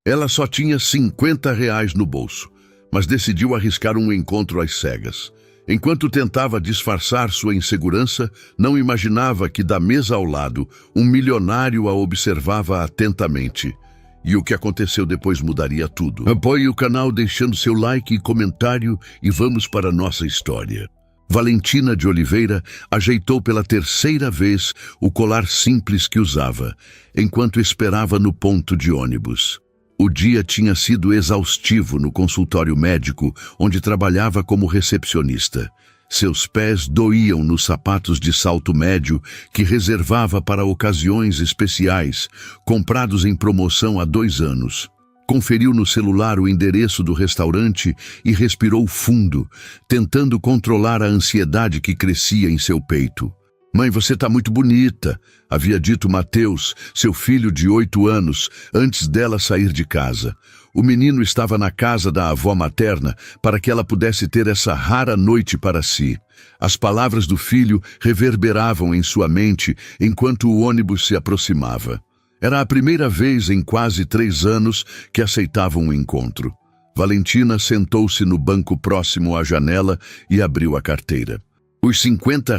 Ela só tinha R$ 50 no bolso, mas decidiu arriscar um encontro às cegas. Enquanto tentava disfarçar sua insegurança, não imaginava que da mesa ao lado, um milionário a observava atentamente. E o que aconteceu depois mudaria tudo. Apoie o canal deixando seu like e comentário e vamos para a nossa história. Valentina de Oliveira ajeitou pela terceira vez o colar simples que usava, enquanto esperava no ponto de ônibus. O dia tinha sido exaustivo no consultório médico, onde trabalhava como recepcionista. Seus pés doíam nos sapatos de salto médio que reservava para ocasiões especiais, comprados em promoção há 2 anos. Conferiu no celular o endereço do restaurante e respirou fundo, tentando controlar a ansiedade que crescia em seu peito. "Mãe, você está muito bonita", havia dito Mateus, seu filho de 8 anos, antes dela sair de casa. O menino estava na casa da avó materna para que ela pudesse ter essa rara noite para si. As palavras do filho reverberavam em sua mente enquanto o ônibus se aproximava. Era a primeira vez em quase 3 anos que aceitava um encontro. Valentina sentou-se no banco próximo à janela e abriu a carteira. Os R$ 50,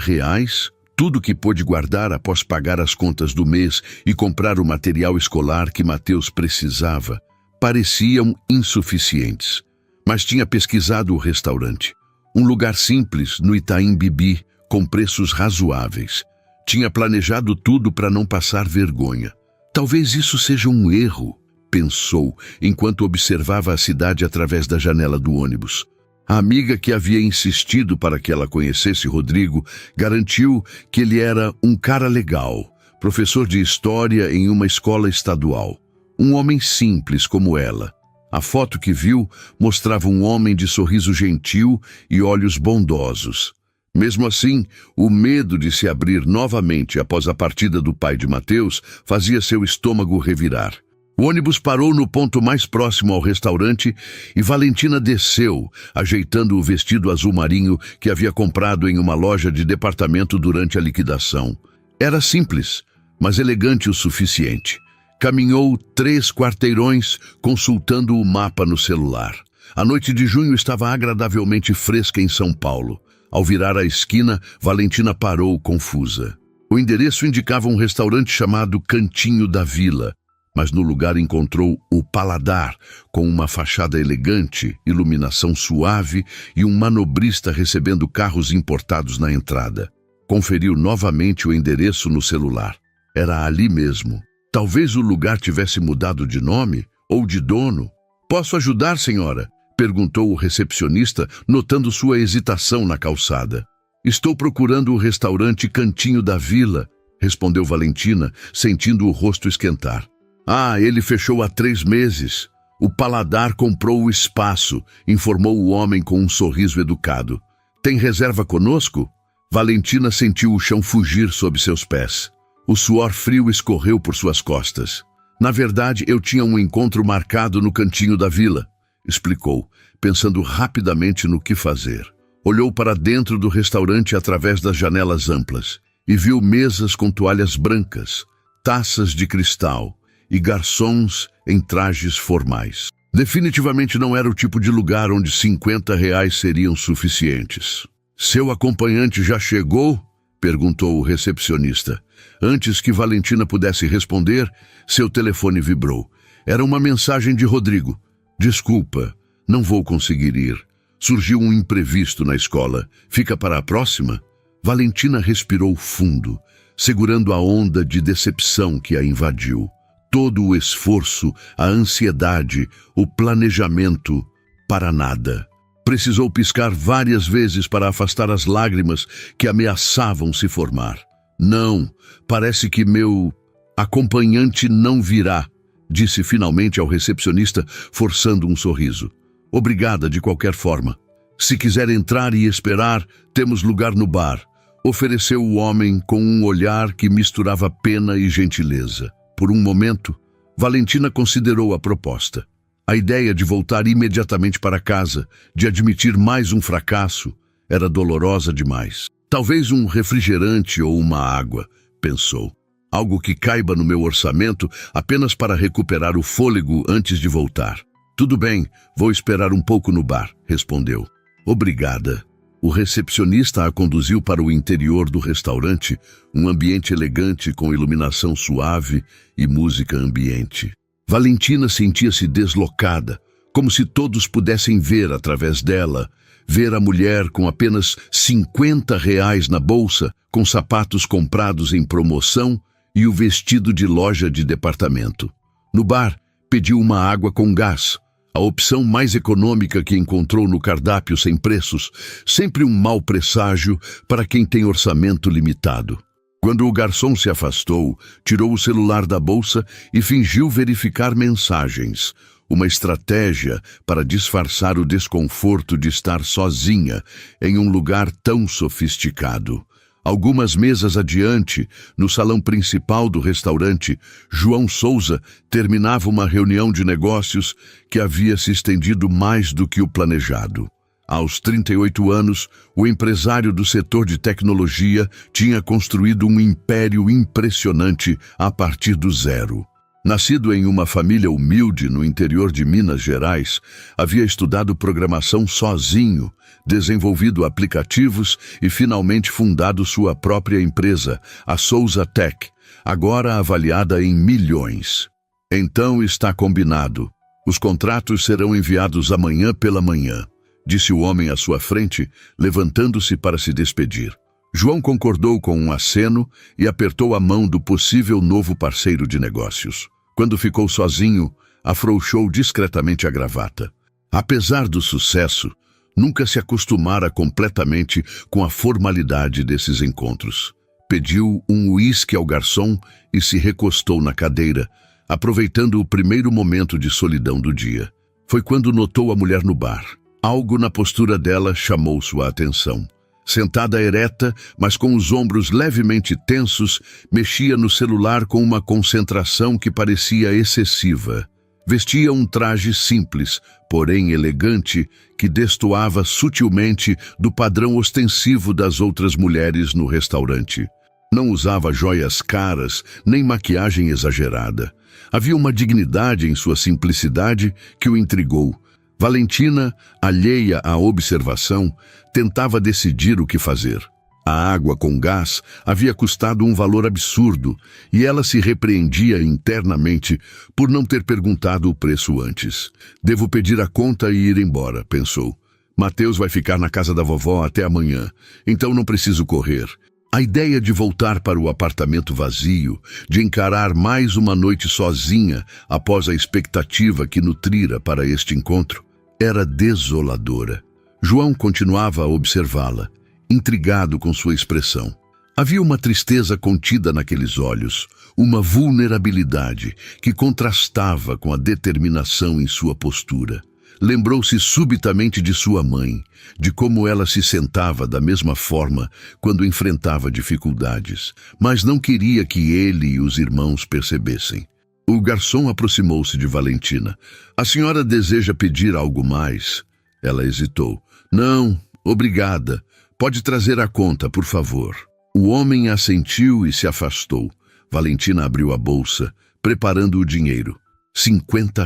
tudo que pôde guardar após pagar as contas do mês e comprar o material escolar que Mateus precisava, pareciam insuficientes. Mas tinha pesquisado o restaurante. Um lugar simples no Itaim Bibi, com preços razoáveis. Tinha planejado tudo para não passar vergonha. Talvez isso seja um erro, pensou, enquanto observava a cidade através da janela do ônibus. A amiga que havia insistido para que ela conhecesse Rodrigo garantiu que ele era um cara legal, professor de história em uma escola estadual. Um homem simples como ela. A foto que viu mostrava um homem de sorriso gentil e olhos bondosos. Mesmo assim, o medo de se abrir novamente após a partida do pai de Mateus fazia seu estômago revirar. O ônibus parou no ponto mais próximo ao restaurante e Valentina desceu, ajeitando o vestido azul marinho que havia comprado em uma loja de departamento durante a liquidação. Era simples, mas elegante o suficiente. Caminhou 3 quarteirões, consultando o mapa no celular. A noite de junho estava agradavelmente fresca em São Paulo. Ao virar a esquina, Valentina parou confusa. O endereço indicava um restaurante chamado Cantinho da Vila, mas no lugar encontrou o Paladar, com uma fachada elegante, iluminação suave e um manobrista recebendo carros importados na entrada. Conferiu novamente o endereço no celular. Era ali mesmo. Talvez o lugar tivesse mudado de nome ou de dono. "Posso ajudar, senhora?", perguntou o recepcionista, notando sua hesitação na calçada. "Estou procurando o restaurante Cantinho da Vila", respondeu Valentina, sentindo o rosto esquentar. "Ah, ele fechou há 3 meses. O Paladar comprou o espaço", informou o homem com um sorriso educado. "Tem reserva conosco?" Valentina sentiu o chão fugir sob seus pés. O suor frio escorreu por suas costas. "Na verdade, eu tinha um encontro marcado no Cantinho da Vila", explicou, pensando rapidamente no que fazer. Olhou para dentro do restaurante através das janelas amplas e viu mesas com toalhas brancas, taças de cristal e garçons em trajes formais. Definitivamente não era o tipo de lugar onde R$ 50 seriam suficientes. "Seu acompanhante já chegou?", perguntou o recepcionista. Antes que Valentina pudesse responder, seu telefone vibrou. Era uma mensagem de Rodrigo. "Desculpa, não vou conseguir ir. Surgiu um imprevisto na escola. Fica para a próxima?" Valentina respirou fundo, segurando a onda de decepção que a invadiu. Todo o esforço, a ansiedade, o planejamento, para nada. Precisou piscar várias vezes para afastar as lágrimas que ameaçavam se formar. "Não, parece que meu acompanhante não virá", disse finalmente ao recepcionista, forçando um sorriso. "Obrigada de qualquer forma. Se quiser entrar e esperar, temos lugar no bar", ofereceu o homem com um olhar que misturava pena e gentileza. Por um momento, Valentina considerou a proposta. A ideia de voltar imediatamente para casa, de admitir mais um fracasso, era dolorosa demais. "Talvez um refrigerante ou uma água", pensou. algo que caiba no meu orçamento apenas para recuperar o fôlego antes de voltar. Tudo bem, vou esperar um pouco no bar, respondeu. Obrigada. O recepcionista a conduziu para o interior do restaurante, um ambiente elegante com iluminação suave e música ambiente. Valentina sentia-se deslocada, como se todos pudessem ver através dela, ver a mulher com apenas R$ 50 na bolsa, com sapatos comprados em promoção e o vestido de loja de departamento. No bar, pediu uma água com gás, a opção mais econômica que encontrou no cardápio sem preços, sempre um mau presságio para quem tem orçamento limitado. Quando o garçom se afastou, tirou o celular da bolsa e fingiu verificar mensagens, uma estratégia para disfarçar o desconforto de estar sozinha em um lugar tão sofisticado. Algumas mesas adiante, no salão principal do restaurante, João Souza terminava uma reunião de negócios que havia se estendido mais do que o planejado. Aos 38 anos, o empresário do setor de tecnologia tinha construído um império impressionante a partir do zero. Nascido em uma família humilde no interior de Minas Gerais, havia estudado programação sozinho, desenvolvido aplicativos e finalmente fundado sua própria empresa, a Souza Tech, agora avaliada em milhões. Então está combinado. Os contratos serão enviados amanhã pela manhã, disse o homem à sua frente, levantando-se para se despedir. João concordou com um aceno e apertou a mão do possível novo parceiro de negócios. Quando ficou sozinho, afrouxou discretamente a gravata. Apesar do sucesso, nunca se acostumara completamente com a formalidade desses encontros. Pediu um uísque ao garçom e se recostou na cadeira, aproveitando o primeiro momento de solidão do dia. Foi quando notou a mulher no bar. Algo na postura dela chamou sua atenção. Sentada ereta, mas com os ombros levemente tensos, mexia no celular com uma concentração que parecia excessiva. Vestia um traje simples, porém elegante, que destoava sutilmente do padrão ostensivo das outras mulheres no restaurante. Não usava joias caras, nem maquiagem exagerada. Havia uma dignidade em sua simplicidade que o intrigou. Valentina, alheia à observação, tentava decidir o que fazer. A água com gás havia custado um valor absurdo e ela se repreendia internamente por não ter perguntado o preço antes. Devo pedir a conta e ir embora, pensou. Mateus vai ficar na casa da vovó até amanhã, então não preciso correr. A ideia de voltar para o apartamento vazio, de encarar mais uma noite sozinha após a expectativa que nutrira para este encontro, era desoladora. João continuava a observá-la, intrigado com sua expressão. Havia uma tristeza contida naqueles olhos, uma vulnerabilidade que contrastava com a determinação em sua postura. Lembrou-se subitamente de sua mãe, de como ela se sentava da mesma forma quando enfrentava dificuldades, mas não queria que ele e os irmãos percebessem. O garçom aproximou-se de Valentina. A senhora deseja pedir algo mais? Ela hesitou. Não, obrigada. Pode trazer a conta, por favor. O homem assentiu e se afastou. Valentina abriu a bolsa, preparando o dinheiro. R$ 50.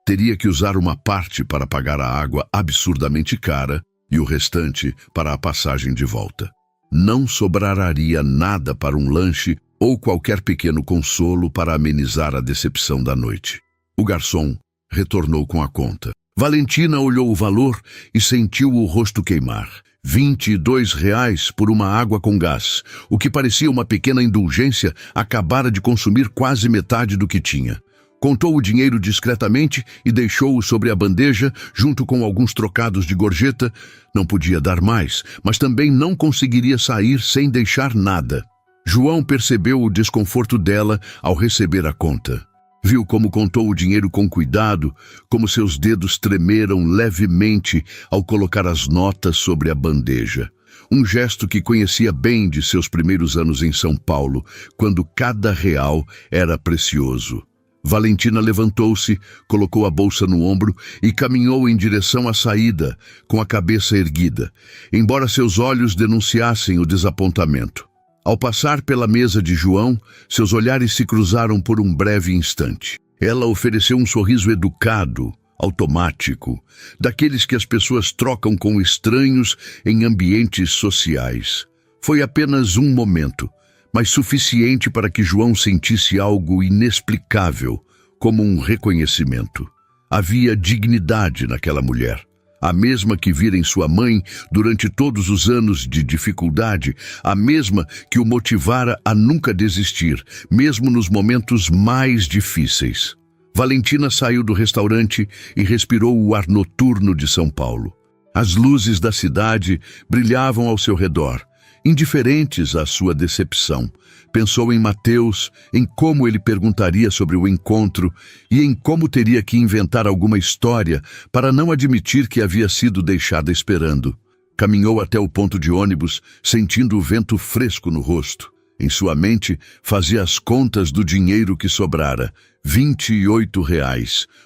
Teria que usar uma parte para pagar a água absurdamente cara e o restante para a passagem de volta. Não sobraria nada para um lanche ou qualquer pequeno consolo para amenizar a decepção da noite. O garçom retornou com a conta. Valentina olhou o valor e sentiu o rosto queimar. R$ 22 por uma água com gás. O que parecia uma pequena indulgência acabara de consumir quase metade do que tinha. Contou o dinheiro discretamente e deixou-o sobre a bandeja, junto com alguns trocados de gorjeta. Não podia dar mais, mas também não conseguiria sair sem deixar nada. João percebeu o desconforto dela ao receber a conta. Viu como contou o dinheiro com cuidado, como seus dedos tremeram levemente ao colocar as notas sobre a bandeja. Um gesto que conhecia bem de seus primeiros anos em São Paulo, quando cada real era precioso. Valentina levantou-se, colocou a bolsa no ombro e caminhou em direção à saída, com a cabeça erguida, embora seus olhos denunciassem o desapontamento. Ao passar pela mesa de João, seus olhares se cruzaram por um breve instante. Ela ofereceu um sorriso educado, automático, daqueles que as pessoas trocam com estranhos em ambientes sociais. Foi apenas um momento, mas suficiente para que João sentisse algo inexplicável, como um reconhecimento. Havia dignidade naquela mulher, a mesma que vira em sua mãe durante todos os anos de dificuldade, a mesma que o motivara a nunca desistir, mesmo nos momentos mais difíceis. Valentina saiu do restaurante e respirou o ar noturno de São Paulo. As luzes da cidade brilhavam ao seu redor, indiferentes à sua decepção. Pensou em Mateus, em como ele perguntaria sobre o encontro e em como teria que inventar alguma história para não admitir que havia sido deixada esperando. Caminhou até o ponto de ônibus, sentindo o vento fresco no rosto. Em sua mente, fazia as contas do dinheiro que sobrara, R$ 28,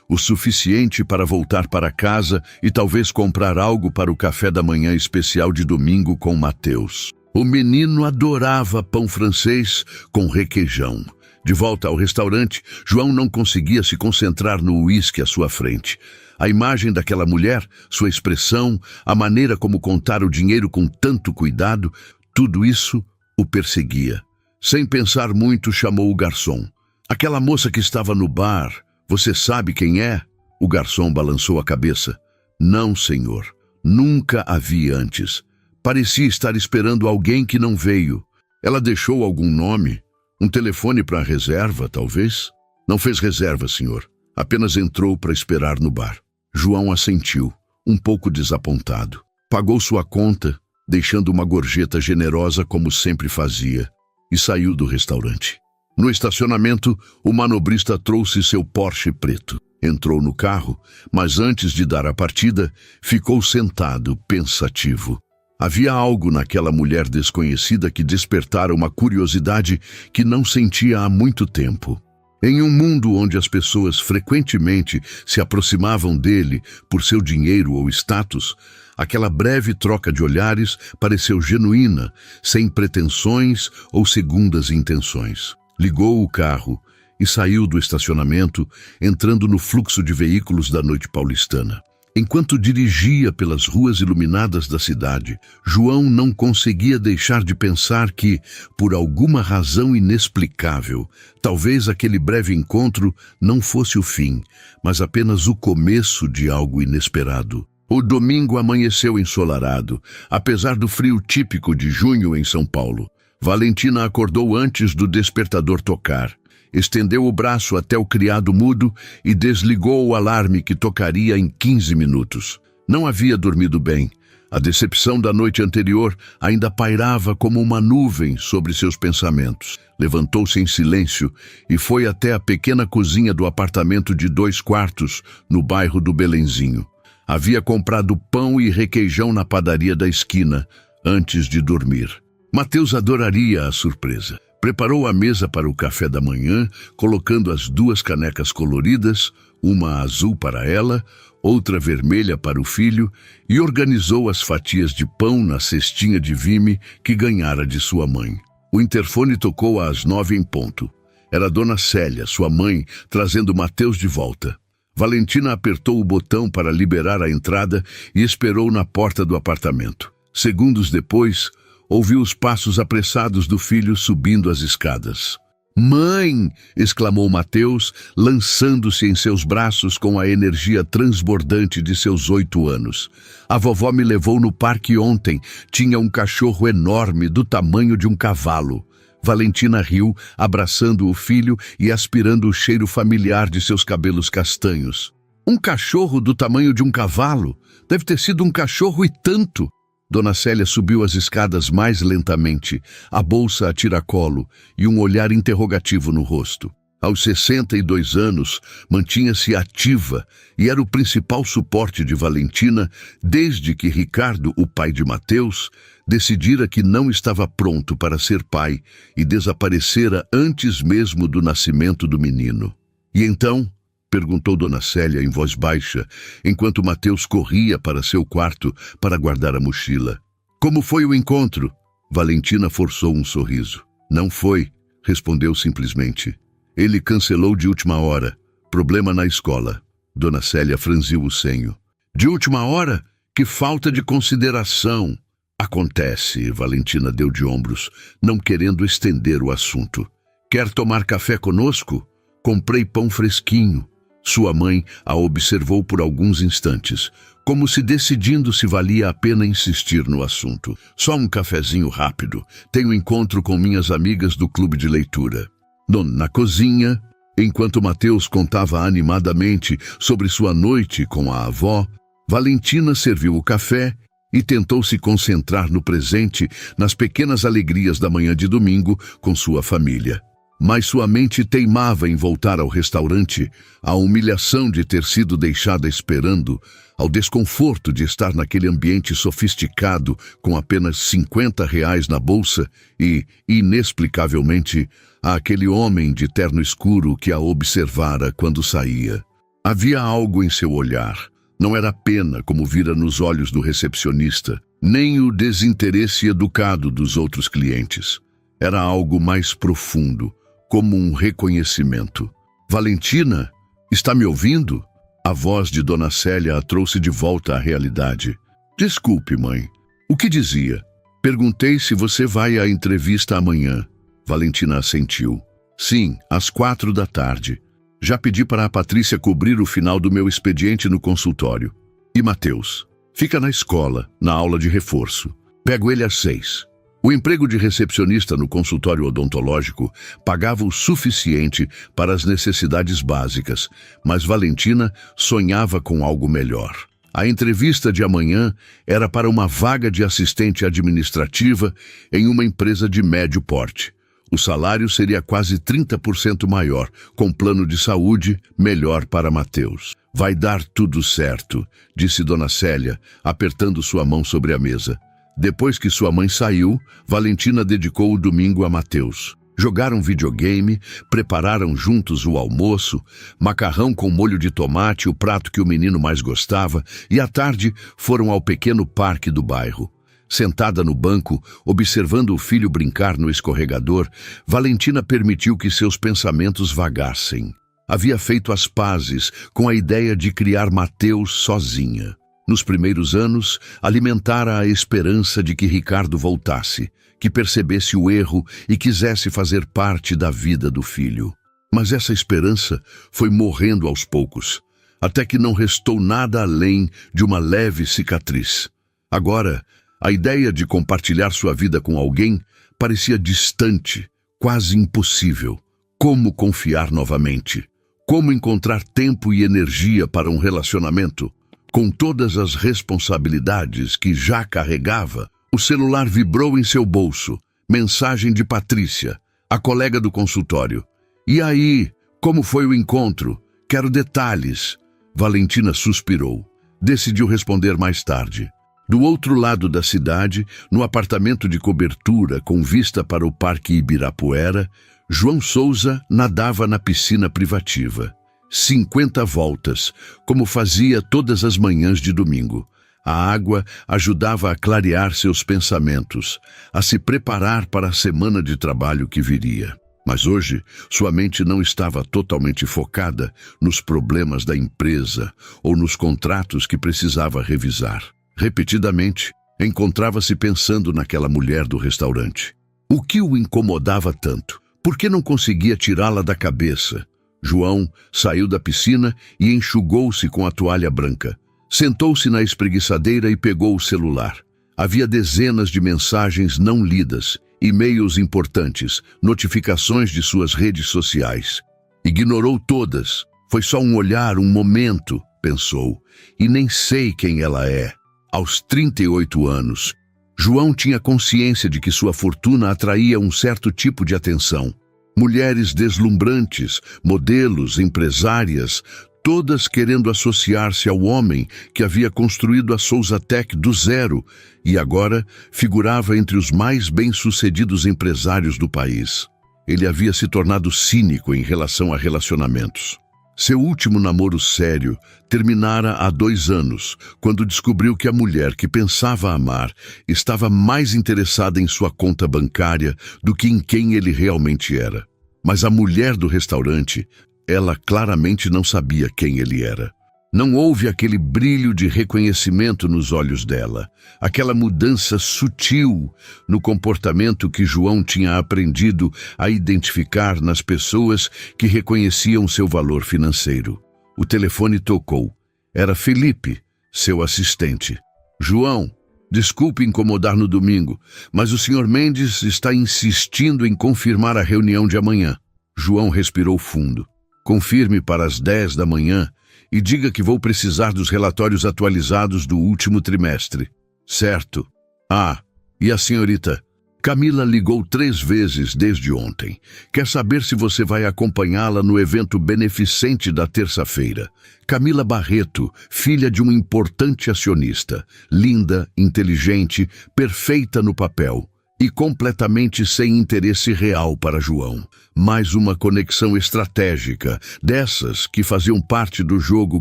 o suficiente para voltar para casa e talvez comprar algo para o café da manhã especial de domingo com Mateus. O menino adorava pão francês com requeijão. De volta ao restaurante, João não conseguia se concentrar no uísque à sua frente. A imagem daquela mulher, sua expressão, a maneira como contar o dinheiro com tanto cuidado, tudo isso o perseguia. Sem pensar muito, chamou o garçom. Aquela moça que estava no bar, você sabe quem é? O garçom balançou a cabeça. Não, senhor. Nunca a vi antes. Parecia estar esperando alguém que não veio. Ela deixou algum nome? Um telefone para reserva, talvez? Não fez reserva, senhor. Apenas entrou para esperar no bar. João assentiu, um pouco desapontado. Pagou sua conta, deixando uma gorjeta generosa como sempre fazia, e saiu do restaurante. No estacionamento, o manobrista trouxe seu Porsche preto. Entrou no carro, mas antes de dar a partida, ficou sentado, pensativo. Havia algo naquela mulher desconhecida que despertara uma curiosidade que não sentia há muito tempo. Em um mundo onde as pessoas frequentemente se aproximavam dele por seu dinheiro ou status, aquela breve troca de olhares pareceu genuína, sem pretensões ou segundas intenções. Ligou o carro e saiu do estacionamento, entrando no fluxo de veículos da noite paulistana. Enquanto dirigia pelas ruas iluminadas da cidade, João não conseguia deixar de pensar que, por alguma razão inexplicável, talvez aquele breve encontro não fosse o fim, mas apenas o começo de algo inesperado. O domingo amanheceu ensolarado, apesar do frio típico de junho em São Paulo. Valentina acordou antes do despertador tocar. Estendeu o braço até o criado mudo e desligou o alarme que tocaria em 15 minutos. Não havia dormido bem. A decepção da noite anterior ainda pairava como uma nuvem sobre seus pensamentos. Levantou-se em silêncio e foi até a pequena cozinha do apartamento de 2 quartos, no bairro do Belenzinho. Havia comprado pão e requeijão na padaria da esquina, antes de dormir. Mateus adoraria a surpresa. Preparou a mesa para o café da manhã, colocando as 2 canecas coloridas, uma azul para ela, outra vermelha para o filho, e organizou as fatias de pão na cestinha de vime que ganhara de sua mãe. O interfone tocou às 9 em ponto. Era Dona Célia, sua mãe, trazendo Mateus de volta. Valentina apertou o botão para liberar a entrada e esperou na porta do apartamento. Segundos depois, ouviu os passos apressados do filho subindo as escadas. «Mãe!» exclamou Mateus, lançando-se em seus braços com a energia transbordante de seus 8 anos. «A vovó me levou no parque ontem. Tinha um cachorro enorme, do tamanho de um cavalo». Valentina riu, abraçando o filho e aspirando o cheiro familiar de seus cabelos castanhos. «Um cachorro do tamanho de um cavalo? Deve ter sido um cachorro e tanto!» Dona Célia subiu as escadas mais lentamente, a bolsa a tiracolo e um olhar interrogativo no rosto. Aos 62 anos, mantinha-se ativa e era o principal suporte de Valentina desde que Ricardo, o pai de Mateus, decidira que não estava pronto para ser pai e desaparecera antes mesmo do nascimento do menino. E então, perguntou Dona Célia em voz baixa, enquanto Mateus corria para seu quarto para guardar a mochila. Como foi o encontro? Valentina forçou um sorriso. Não foi, respondeu simplesmente. Ele cancelou de última hora. Problema na escola. Dona Célia franziu o senho. De última hora? Que falta de consideração. Acontece, Valentina deu de ombros, não querendo estender o assunto. Quer tomar café conosco? Comprei pão fresquinho. Sua mãe a observou por alguns instantes, como se decidindo se valia a pena insistir no assunto. Só um cafezinho rápido. Tenho encontro com minhas amigas do clube de leitura. Na cozinha, enquanto Mateus contava animadamente sobre sua noite com a avó, Valentina serviu o café e tentou se concentrar no presente, nas pequenas alegrias da manhã de domingo com sua família. Mas sua mente teimava em voltar ao restaurante, à humilhação de ter sido deixada esperando, ao desconforto de estar naquele ambiente sofisticado com apenas R$ 50 na bolsa e, inexplicavelmente, àquele homem de terno escuro que a observara quando saía. Havia algo em seu olhar. Não era pena como vira nos olhos do recepcionista, nem o desinteresse educado dos outros clientes. Era algo mais profundo, como um reconhecimento. Valentina, está me ouvindo? A voz de Dona Célia a trouxe de volta à realidade. Desculpe, mãe. O que dizia? Perguntei se você vai à entrevista amanhã. Valentina assentiu. Sim, às 16h. Já pedi para a Patrícia cobrir o final do meu expediente no consultório. E Mateus? Fica na escola, na aula de reforço. Pego ele às 6. O emprego de recepcionista no consultório odontológico pagava o suficiente para as necessidades básicas, mas Valentina sonhava com algo melhor. A entrevista de amanhã era para uma vaga de assistente administrativa em uma empresa de médio porte. O salário seria quase 30% maior, com plano de saúde melhor para Mateus. Vai dar tudo certo, disse Dona Célia, apertando sua mão sobre a mesa. Depois que sua mãe saiu, Valentina dedicou o domingo a Mateus. Jogaram videogame, prepararam juntos o almoço, macarrão com molho de tomate, o prato que o menino mais gostava, e à tarde foram ao pequeno parque do bairro. Sentada no banco, observando o filho brincar no escorregador, Valentina permitiu que seus pensamentos vagassem. Havia feito as pazes com a ideia de criar Mateus sozinha. Nos primeiros anos, alimentara a esperança de que Ricardo voltasse, que percebesse o erro e quisesse fazer parte da vida do filho. Mas essa esperança foi morrendo aos poucos, até que não restou nada além de uma leve cicatriz. Agora, a ideia de compartilhar sua vida com alguém parecia distante, quase impossível. Como confiar novamente? Como encontrar tempo e energia para um relacionamento? Com todas as responsabilidades que já carregava, o celular vibrou em seu bolso. Mensagem de Patrícia, a colega do consultório. E aí, como foi o encontro? Quero detalhes. Valentina suspirou. Decidiu responder mais tarde. Do outro lado da cidade, no apartamento de cobertura com vista para o Parque Ibirapuera, João Souza nadava na piscina privativa. 50 voltas, como fazia todas as manhãs de domingo. A água ajudava a clarear seus pensamentos, a se preparar para a semana de trabalho que viria. Mas hoje, sua mente não estava totalmente focada nos problemas da empresa ou nos contratos que precisava revisar. Repetidamente, encontrava-se pensando naquela mulher do restaurante. O que o incomodava tanto? Por que não conseguia tirá-la da cabeça? João saiu da piscina e enxugou-se com a toalha branca. Sentou-se na espreguiçadeira e pegou o celular. Havia dezenas de mensagens não lidas, e-mails importantes, notificações de suas redes sociais. Ignorou todas. Foi só um olhar, um momento, pensou. E nem sei quem ela é. Aos 38 anos, João tinha consciência de que sua fortuna atraía um certo tipo de atenção. Mulheres deslumbrantes, modelos, empresárias, todas querendo associar-se ao homem que havia construído a Souzatec do zero e agora figurava entre os mais bem-sucedidos empresários do país. Ele havia se tornado cínico em relação a relacionamentos. Seu último namoro sério terminara há 2 anos, quando descobriu que a mulher que pensava amar estava mais interessada em sua conta bancária do que em quem ele realmente era. Mas a mulher do restaurante, ela claramente não sabia quem ele era. Não houve aquele brilho de reconhecimento nos olhos dela, aquela mudança sutil no comportamento que João tinha aprendido a identificar nas pessoas que reconheciam seu valor financeiro. O telefone tocou. Era Felipe, seu assistente. João, desculpe incomodar no domingo, mas o Sr. Mendes está insistindo em confirmar a reunião de amanhã. João respirou fundo. Confirme para as 10 da manhã e diga que vou precisar dos relatórios atualizados do último trimestre. Certo. Ah, e a senhorita? Camila ligou 3 vezes desde ontem. Quer saber se você vai acompanhá-la no evento beneficente da terça-feira. Camila Barreto, filha de um importante acionista. Linda, inteligente, perfeita no papel. E completamente sem interesse real para João. Mais uma conexão estratégica, dessas que faziam parte do jogo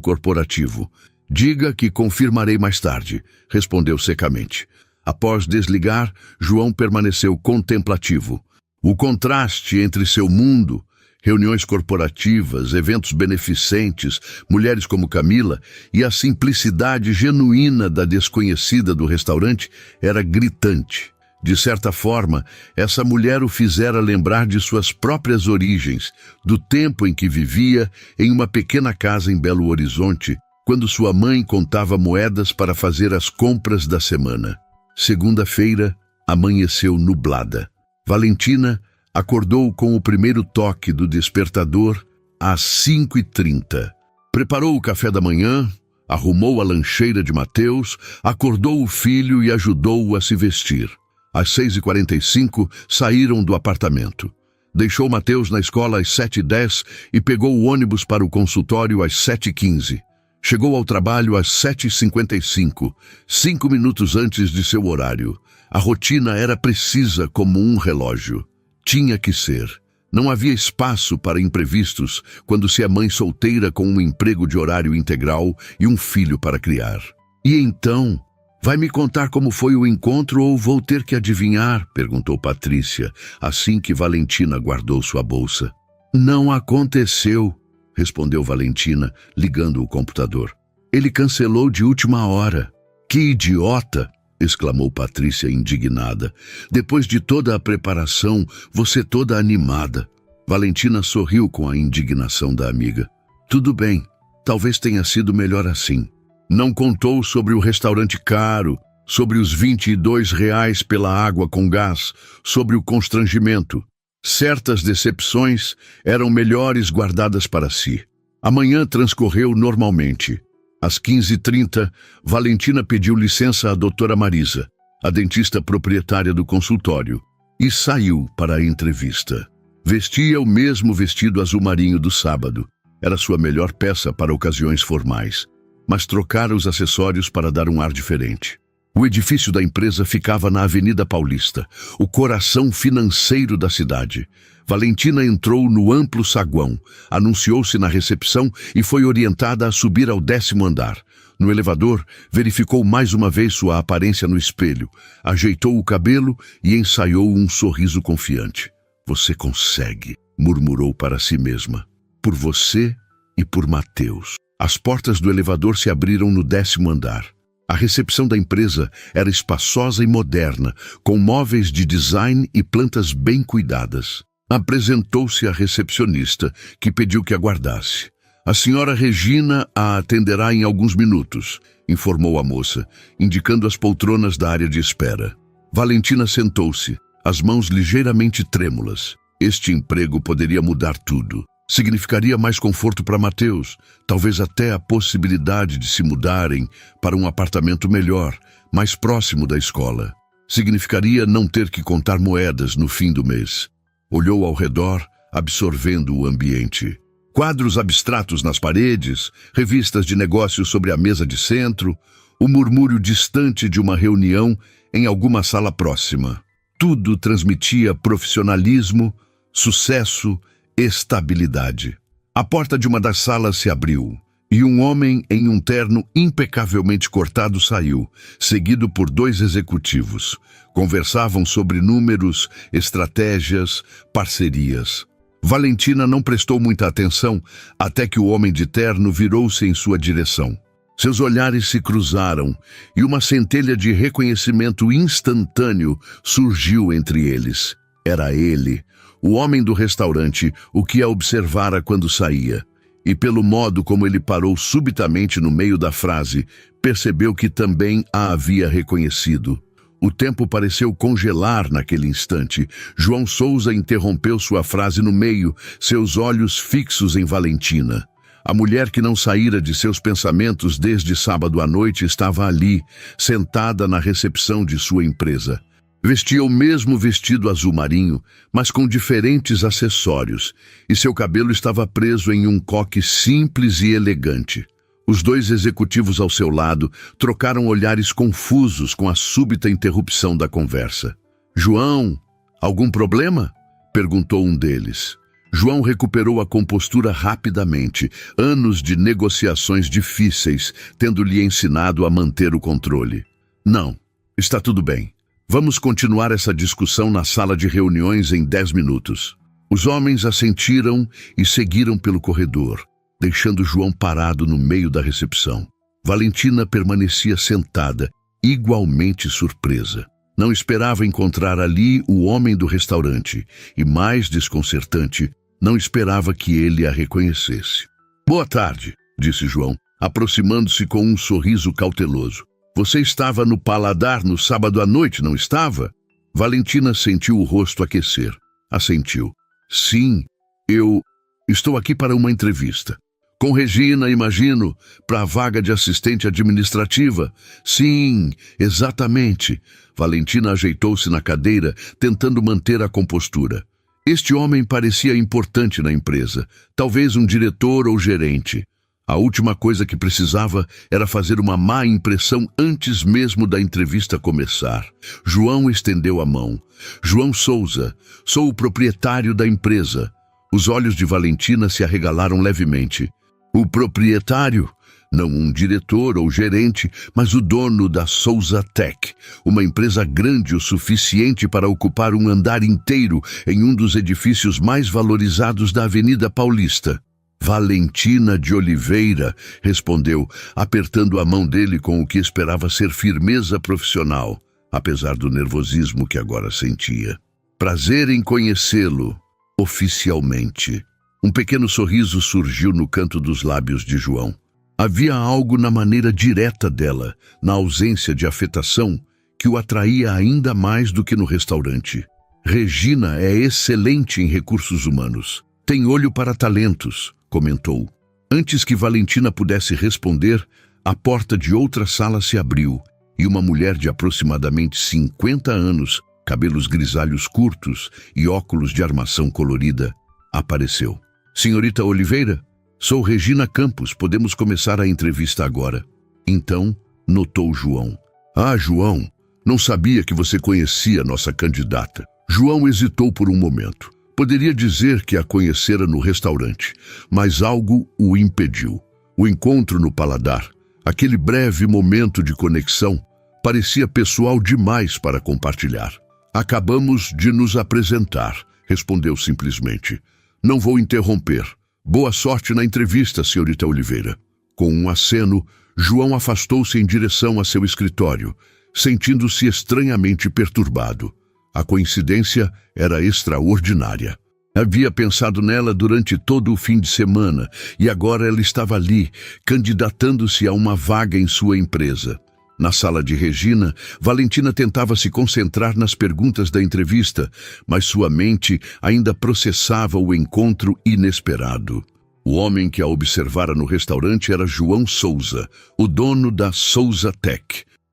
corporativo. Diga que confirmarei mais tarde, respondeu secamente. Após desligar, João permaneceu contemplativo. O contraste entre seu mundo, reuniões corporativas, eventos beneficentes, mulheres como Camila, e a simplicidade genuína da desconhecida do restaurante era gritante. De certa forma, essa mulher o fizera lembrar de suas próprias origens, do tempo em que vivia em uma pequena casa em Belo Horizonte, quando sua mãe contava moedas para fazer as compras da semana. Segunda-feira, amanheceu nublada. Valentina acordou com o primeiro toque do despertador às 5h30. Preparou o café da manhã, arrumou a lancheira de Mateus, acordou o filho e ajudou-o a se vestir. Às 6h45, saíram do apartamento. Deixou Mateus na escola às 7h10 e pegou o ônibus para o consultório às 7h15. Chegou ao trabalho às 7h55, 5 minutos antes de seu horário. A rotina era precisa como um relógio. Tinha que ser. Não havia espaço para imprevistos quando se é mãe solteira com um emprego de horário integral e um filho para criar. E então... Vai me contar como foi o encontro ou vou ter que adivinhar? Perguntou Patrícia, assim que Valentina guardou sua bolsa. Não aconteceu, respondeu Valentina, ligando o computador. Ele cancelou de última hora. Que idiota! Exclamou Patrícia indignada. Depois de toda a preparação, você toda animada. Valentina sorriu com a indignação da amiga. Tudo bem, talvez tenha sido melhor assim. Não contou sobre o restaurante caro, sobre os R$ 22 pela água com gás, sobre o constrangimento. Certas decepções eram melhores guardadas para si. A manhã transcorreu normalmente. Às 15h30, Valentina pediu licença à doutora Marisa, a dentista proprietária do consultório, e saiu para a entrevista. Vestia o mesmo vestido azul marinho do sábado. Era sua melhor peça para ocasiões formais, mas trocara os acessórios para dar um ar diferente. O edifício da empresa ficava na Avenida Paulista, o coração financeiro da cidade. Valentina entrou no amplo saguão, anunciou-se na recepção e foi orientada a subir ao 10º andar. No elevador, verificou mais uma vez sua aparência no espelho, ajeitou o cabelo e ensaiou um sorriso confiante. Você consegue, murmurou para si mesma. Por você e por Mateus. As portas do elevador se abriram no 10º andar. A recepção da empresa era espaçosa e moderna, com móveis de design e plantas bem cuidadas. Apresentou-se a recepcionista, que pediu que aguardasse. A senhora Regina a atenderá em alguns minutos, informou a moça, indicando as poltronas da área de espera. Valentina sentou-se, as mãos ligeiramente trêmulas. Este emprego poderia mudar tudo. Significaria mais conforto para Mateus, talvez até a possibilidade de se mudarem para um apartamento melhor, mais próximo da escola. Significaria não ter que contar moedas no fim do mês. Olhou ao redor, absorvendo o ambiente. Quadros abstratos nas paredes, revistas de negócios sobre a mesa de centro, o murmúrio distante de uma reunião em alguma sala próxima. Tudo transmitia profissionalismo, sucesso, estabilidade. A porta de uma das salas se abriu e um homem em um terno impecavelmente cortado saiu, seguido por 2 executivos. Conversavam sobre números, estratégias, parcerias. Valentina não prestou muita atenção até que o homem de terno virou-se em sua direção. Seus olhares se cruzaram e uma centelha de reconhecimento instantâneo surgiu entre eles. Era ele, o homem do restaurante, o que a observara quando saía. E pelo modo como ele parou subitamente no meio da frase, percebeu que também a havia reconhecido. O tempo pareceu congelar naquele instante. João Souza interrompeu sua frase no meio, seus olhos fixos em Valentina. A mulher que não saíra de seus pensamentos desde sábado à noite estava ali, sentada na recepção de sua empresa. Vestia o mesmo vestido azul marinho, mas com diferentes acessórios, e seu cabelo estava preso em um coque simples e elegante. Os 2 executivos ao seu lado trocaram olhares confusos com a súbita interrupção da conversa. "João, algum problema?" perguntou um deles. João recuperou a compostura rapidamente, anos de negociações difíceis, tendo-lhe ensinado a manter o controle. "Não, está tudo bem. Vamos continuar essa discussão na sala de reuniões em 10 minutos." Os homens assentiram e seguiram pelo corredor, deixando João parado no meio da recepção. Valentina permanecia sentada, igualmente surpresa. Não esperava encontrar ali o homem do restaurante e, mais desconcertante, não esperava que ele a reconhecesse. "Boa tarde", disse João, aproximando-se com um sorriso cauteloso. "Você estava no Paladar no sábado à noite, não estava?" Valentina sentiu o rosto aquecer. Assentiu. "Sim, eu estou aqui para uma entrevista. Com Regina, imagino, para a vaga de assistente administrativa." "Sim, exatamente." Valentina ajeitou-se na cadeira, tentando manter a compostura. Este homem parecia importante na empresa, talvez um diretor ou gerente. A última coisa que precisava era fazer uma má impressão antes mesmo da entrevista começar. João estendeu a mão. "João Souza, sou o proprietário da empresa." Os olhos de Valentina se arregalaram levemente. "O proprietário? Não um diretor ou gerente, mas o dono da Souza Tech, uma empresa grande o suficiente para ocupar um andar inteiro em um dos edifícios mais valorizados da Avenida Paulista." "Valentina de Oliveira", respondeu, apertando a mão dele com o que esperava ser firmeza profissional, apesar do nervosismo que agora sentia. "Prazer em conhecê-lo, oficialmente." Um pequeno sorriso surgiu no canto dos lábios de João. Havia algo na maneira direta dela, na ausência de afetação, que o atraía ainda mais do que no restaurante. "Regina é excelente em recursos humanos. Tem olho para talentos", comentou. Antes que Valentina pudesse responder, a porta de outra sala se abriu e uma mulher de aproximadamente 50 anos, cabelos grisalhos curtos e óculos de armação colorida, apareceu. "Senhorita Oliveira? Sou Regina Campos, podemos começar a entrevista agora." Então, notou João. "Ah, João, não sabia que você conhecia nossa candidata." João hesitou por um momento. Poderia dizer que a conhecera no restaurante, mas algo o impediu. O encontro no Paladar, aquele breve momento de conexão, parecia pessoal demais para compartilhar. "Acabamos de nos apresentar", respondeu simplesmente. "Não vou interromper. Boa sorte na entrevista, senhorita Oliveira." Com um aceno, João afastou-se em direção a seu escritório, sentindo-se estranhamente perturbado. A coincidência era extraordinária. Havia pensado nela durante todo o fim de semana e agora ela estava ali, candidatando-se a uma vaga em sua empresa. Na sala de Regina, Valentina tentava se concentrar nas perguntas da entrevista, mas sua mente ainda processava o encontro inesperado. O homem que a observara no restaurante era João Souza, o dono da Souza Tech.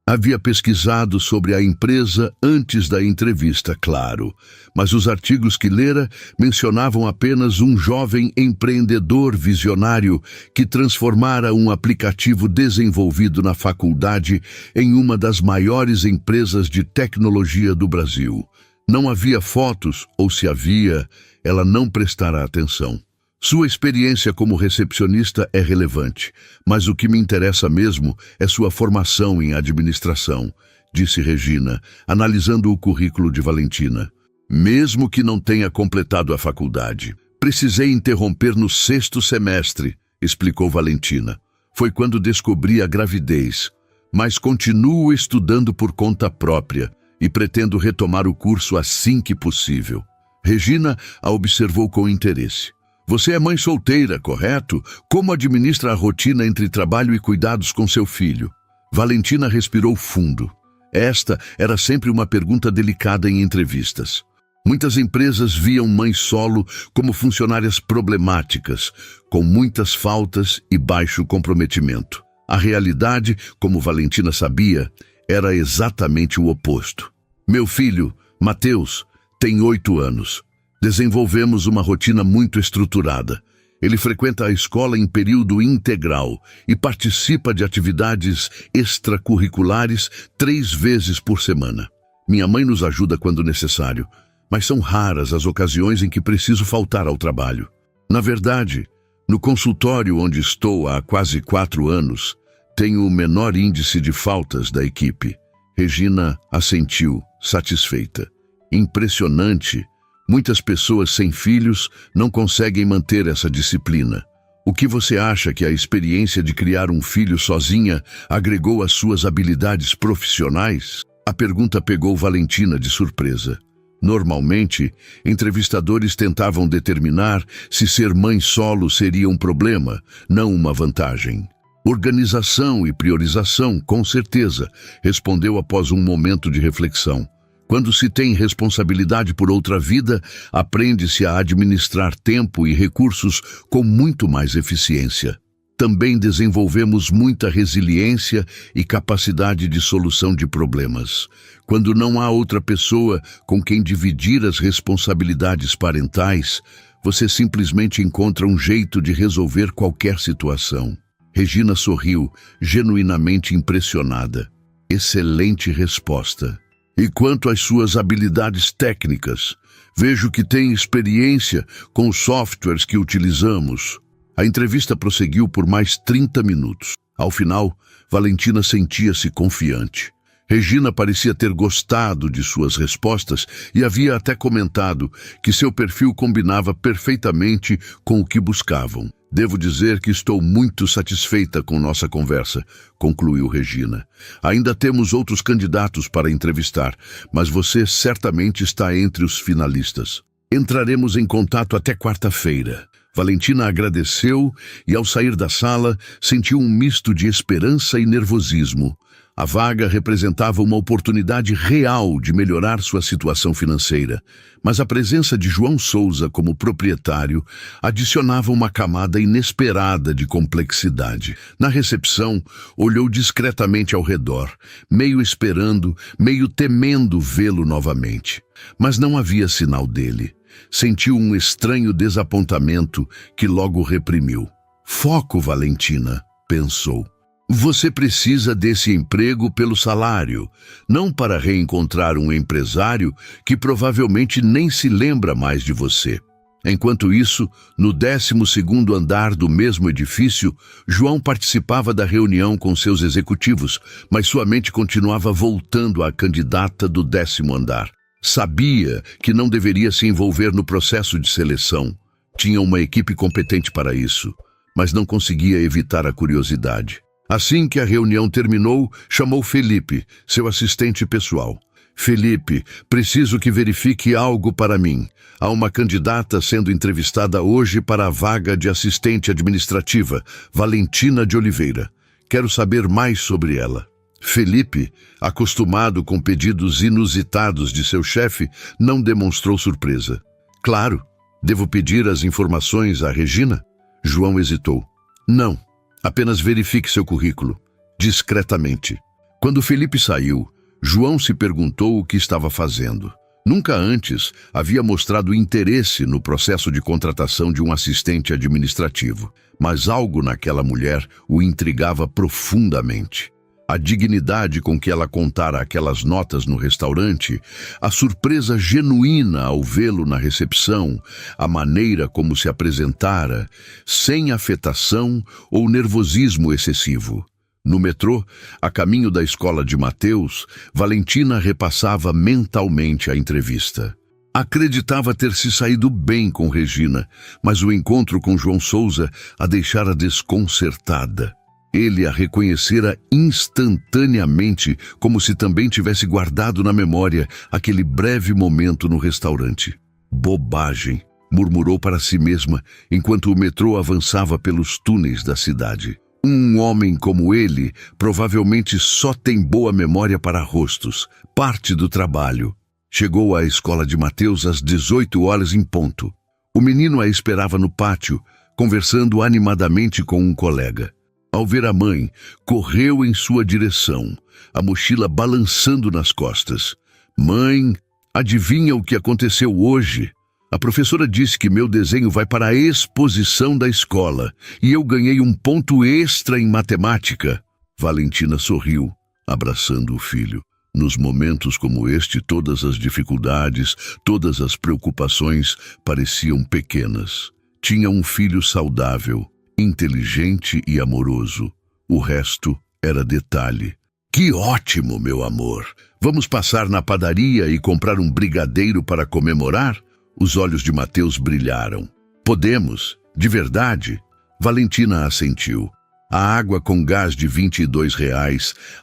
Havia pesquisado sobre a empresa antes da entrevista, claro, mas os artigos que lera mencionavam apenas um jovem empreendedor visionário que transformara um aplicativo desenvolvido na faculdade em uma das maiores empresas de tecnologia do Brasil. Não havia fotos, ou se havia, ela não prestara atenção. Sua experiência como recepcionista é relevante, mas o que me interessa mesmo é sua formação em administração, disse Regina, analisando o currículo de Valentina. Mesmo que não tenha completado a faculdade. Precisei interromper no 6º semestre, explicou Valentina. Foi quando descobri a gravidez, mas continuo estudando por conta própria e pretendo retomar o curso assim que possível. Regina a observou com interesse. Você é mãe solteira, correto? Como administra a rotina entre trabalho e cuidados com seu filho? Valentina respirou fundo. Esta era sempre uma pergunta delicada em entrevistas. Muitas empresas viam mães solo como funcionárias problemáticas, com muitas faltas e baixo comprometimento. A realidade, como Valentina sabia, era exatamente o oposto. Meu filho, Mateus, tem 8 anos. Desenvolvemos uma rotina muito estruturada. Ele frequenta a escola em período integral e participa de atividades extracurriculares 3 vezes por semana. Minha mãe nos ajuda quando necessário, mas são raras as ocasiões em que preciso faltar ao trabalho. Na verdade, no consultório onde estou há quase 4 anos, tenho o menor índice de faltas da equipe. Regina assentiu, satisfeita. Impressionante. Muitas pessoas sem filhos não conseguem manter essa disciplina. O que você acha que a experiência de criar um filho sozinha agregou às suas habilidades profissionais? A pergunta pegou Valentina de surpresa. Normalmente, entrevistadores tentavam determinar se ser mãe solo seria um problema, não uma vantagem. Organização e priorização, com certeza, respondeu após um momento de reflexão. Quando se tem responsabilidade por outra vida, aprende-se a administrar tempo e recursos com muito mais eficiência. Também desenvolvemos muita resiliência e capacidade de solução de problemas. Quando não há outra pessoa com quem dividir as responsabilidades parentais, você simplesmente encontra um jeito de resolver qualquer situação. Regina sorriu, genuinamente impressionada. Excelente resposta. E quanto às suas habilidades técnicas, vejo que tem experiência com os softwares que utilizamos. A entrevista prosseguiu por mais 30 minutos. Ao final, Valentina sentia-se confiante. Regina parecia ter gostado de suas respostas e havia até comentado que seu perfil combinava perfeitamente com o que buscavam. Devo dizer que estou muito satisfeita com nossa conversa, concluiu Regina. Ainda temos outros candidatos para entrevistar, mas você certamente está entre os finalistas. Entraremos em contato até quarta-feira. Valentina agradeceu e, ao sair da sala, sentiu um misto de esperança e nervosismo. A vaga representava uma oportunidade real de melhorar sua situação financeira, mas a presença de João Souza como proprietário adicionava uma camada inesperada de complexidade. Na recepção, olhou discretamente ao redor, meio esperando, meio temendo vê-lo novamente. Mas não havia sinal dele. Sentiu um estranho desapontamento que logo reprimiu. Foco, Valentina, pensou. Você precisa desse emprego pelo salário, não para reencontrar um empresário que provavelmente nem se lembra mais de você. Enquanto isso, no 12º andar do mesmo edifício, João participava da reunião com seus executivos, mas sua mente continuava voltando à candidata do 10º andar. Sabia que não deveria se envolver no processo de seleção. Tinha uma equipe competente para isso, mas não conseguia evitar a curiosidade. Assim que a reunião terminou, chamou Felipe, seu assistente pessoal. Felipe, preciso que verifique algo para mim. Há uma candidata sendo entrevistada hoje para a vaga de assistente administrativa, Valentina de Oliveira. Quero saber mais sobre ela. Felipe, acostumado com pedidos inusitados de seu chefe, não demonstrou surpresa. Claro, devo pedir as informações à Regina? João hesitou. Não. Apenas verifique seu currículo, discretamente. Quando Felipe saiu, João se perguntou o que estava fazendo. Nunca antes havia mostrado interesse no processo de contratação de um assistente administrativo, mas algo naquela mulher o intrigava profundamente. A dignidade com que ela contara aquelas notas no restaurante, a surpresa genuína ao vê-lo na recepção, a maneira como se apresentara, sem afetação ou nervosismo excessivo. No metrô, a caminho da escola de Mateus, Valentina repassava mentalmente a entrevista. Acreditava ter se saído bem com Regina, mas o encontro com João Souza a deixara desconcertada. Ele a reconhecera instantaneamente, como se também tivesse guardado na memória aquele breve momento no restaurante. Bobagem, murmurou para si mesma, enquanto o metrô avançava pelos túneis da cidade. Um homem como ele provavelmente só tem boa memória para rostos, parte do trabalho. Chegou à escola de Mateus às 18 horas em ponto. O menino a esperava no pátio, conversando animadamente com um colega. Ao ver a mãe, correu em sua direção, a mochila balançando nas costas. Mãe, adivinha o que aconteceu hoje? A professora disse que meu desenho vai para a exposição da escola e eu ganhei um ponto extra em matemática. Valentina sorriu, abraçando o filho. Nos momentos como este, todas as dificuldades, todas as preocupações pareciam pequenas. Tinha um filho saudável, inteligente e amoroso. O resto era detalhe. Que ótimo, meu amor! Vamos passar na padaria e comprar um brigadeiro para comemorar? Os olhos de Mateus brilharam. Podemos? De verdade? Valentina assentiu. A água com gás de R$ 22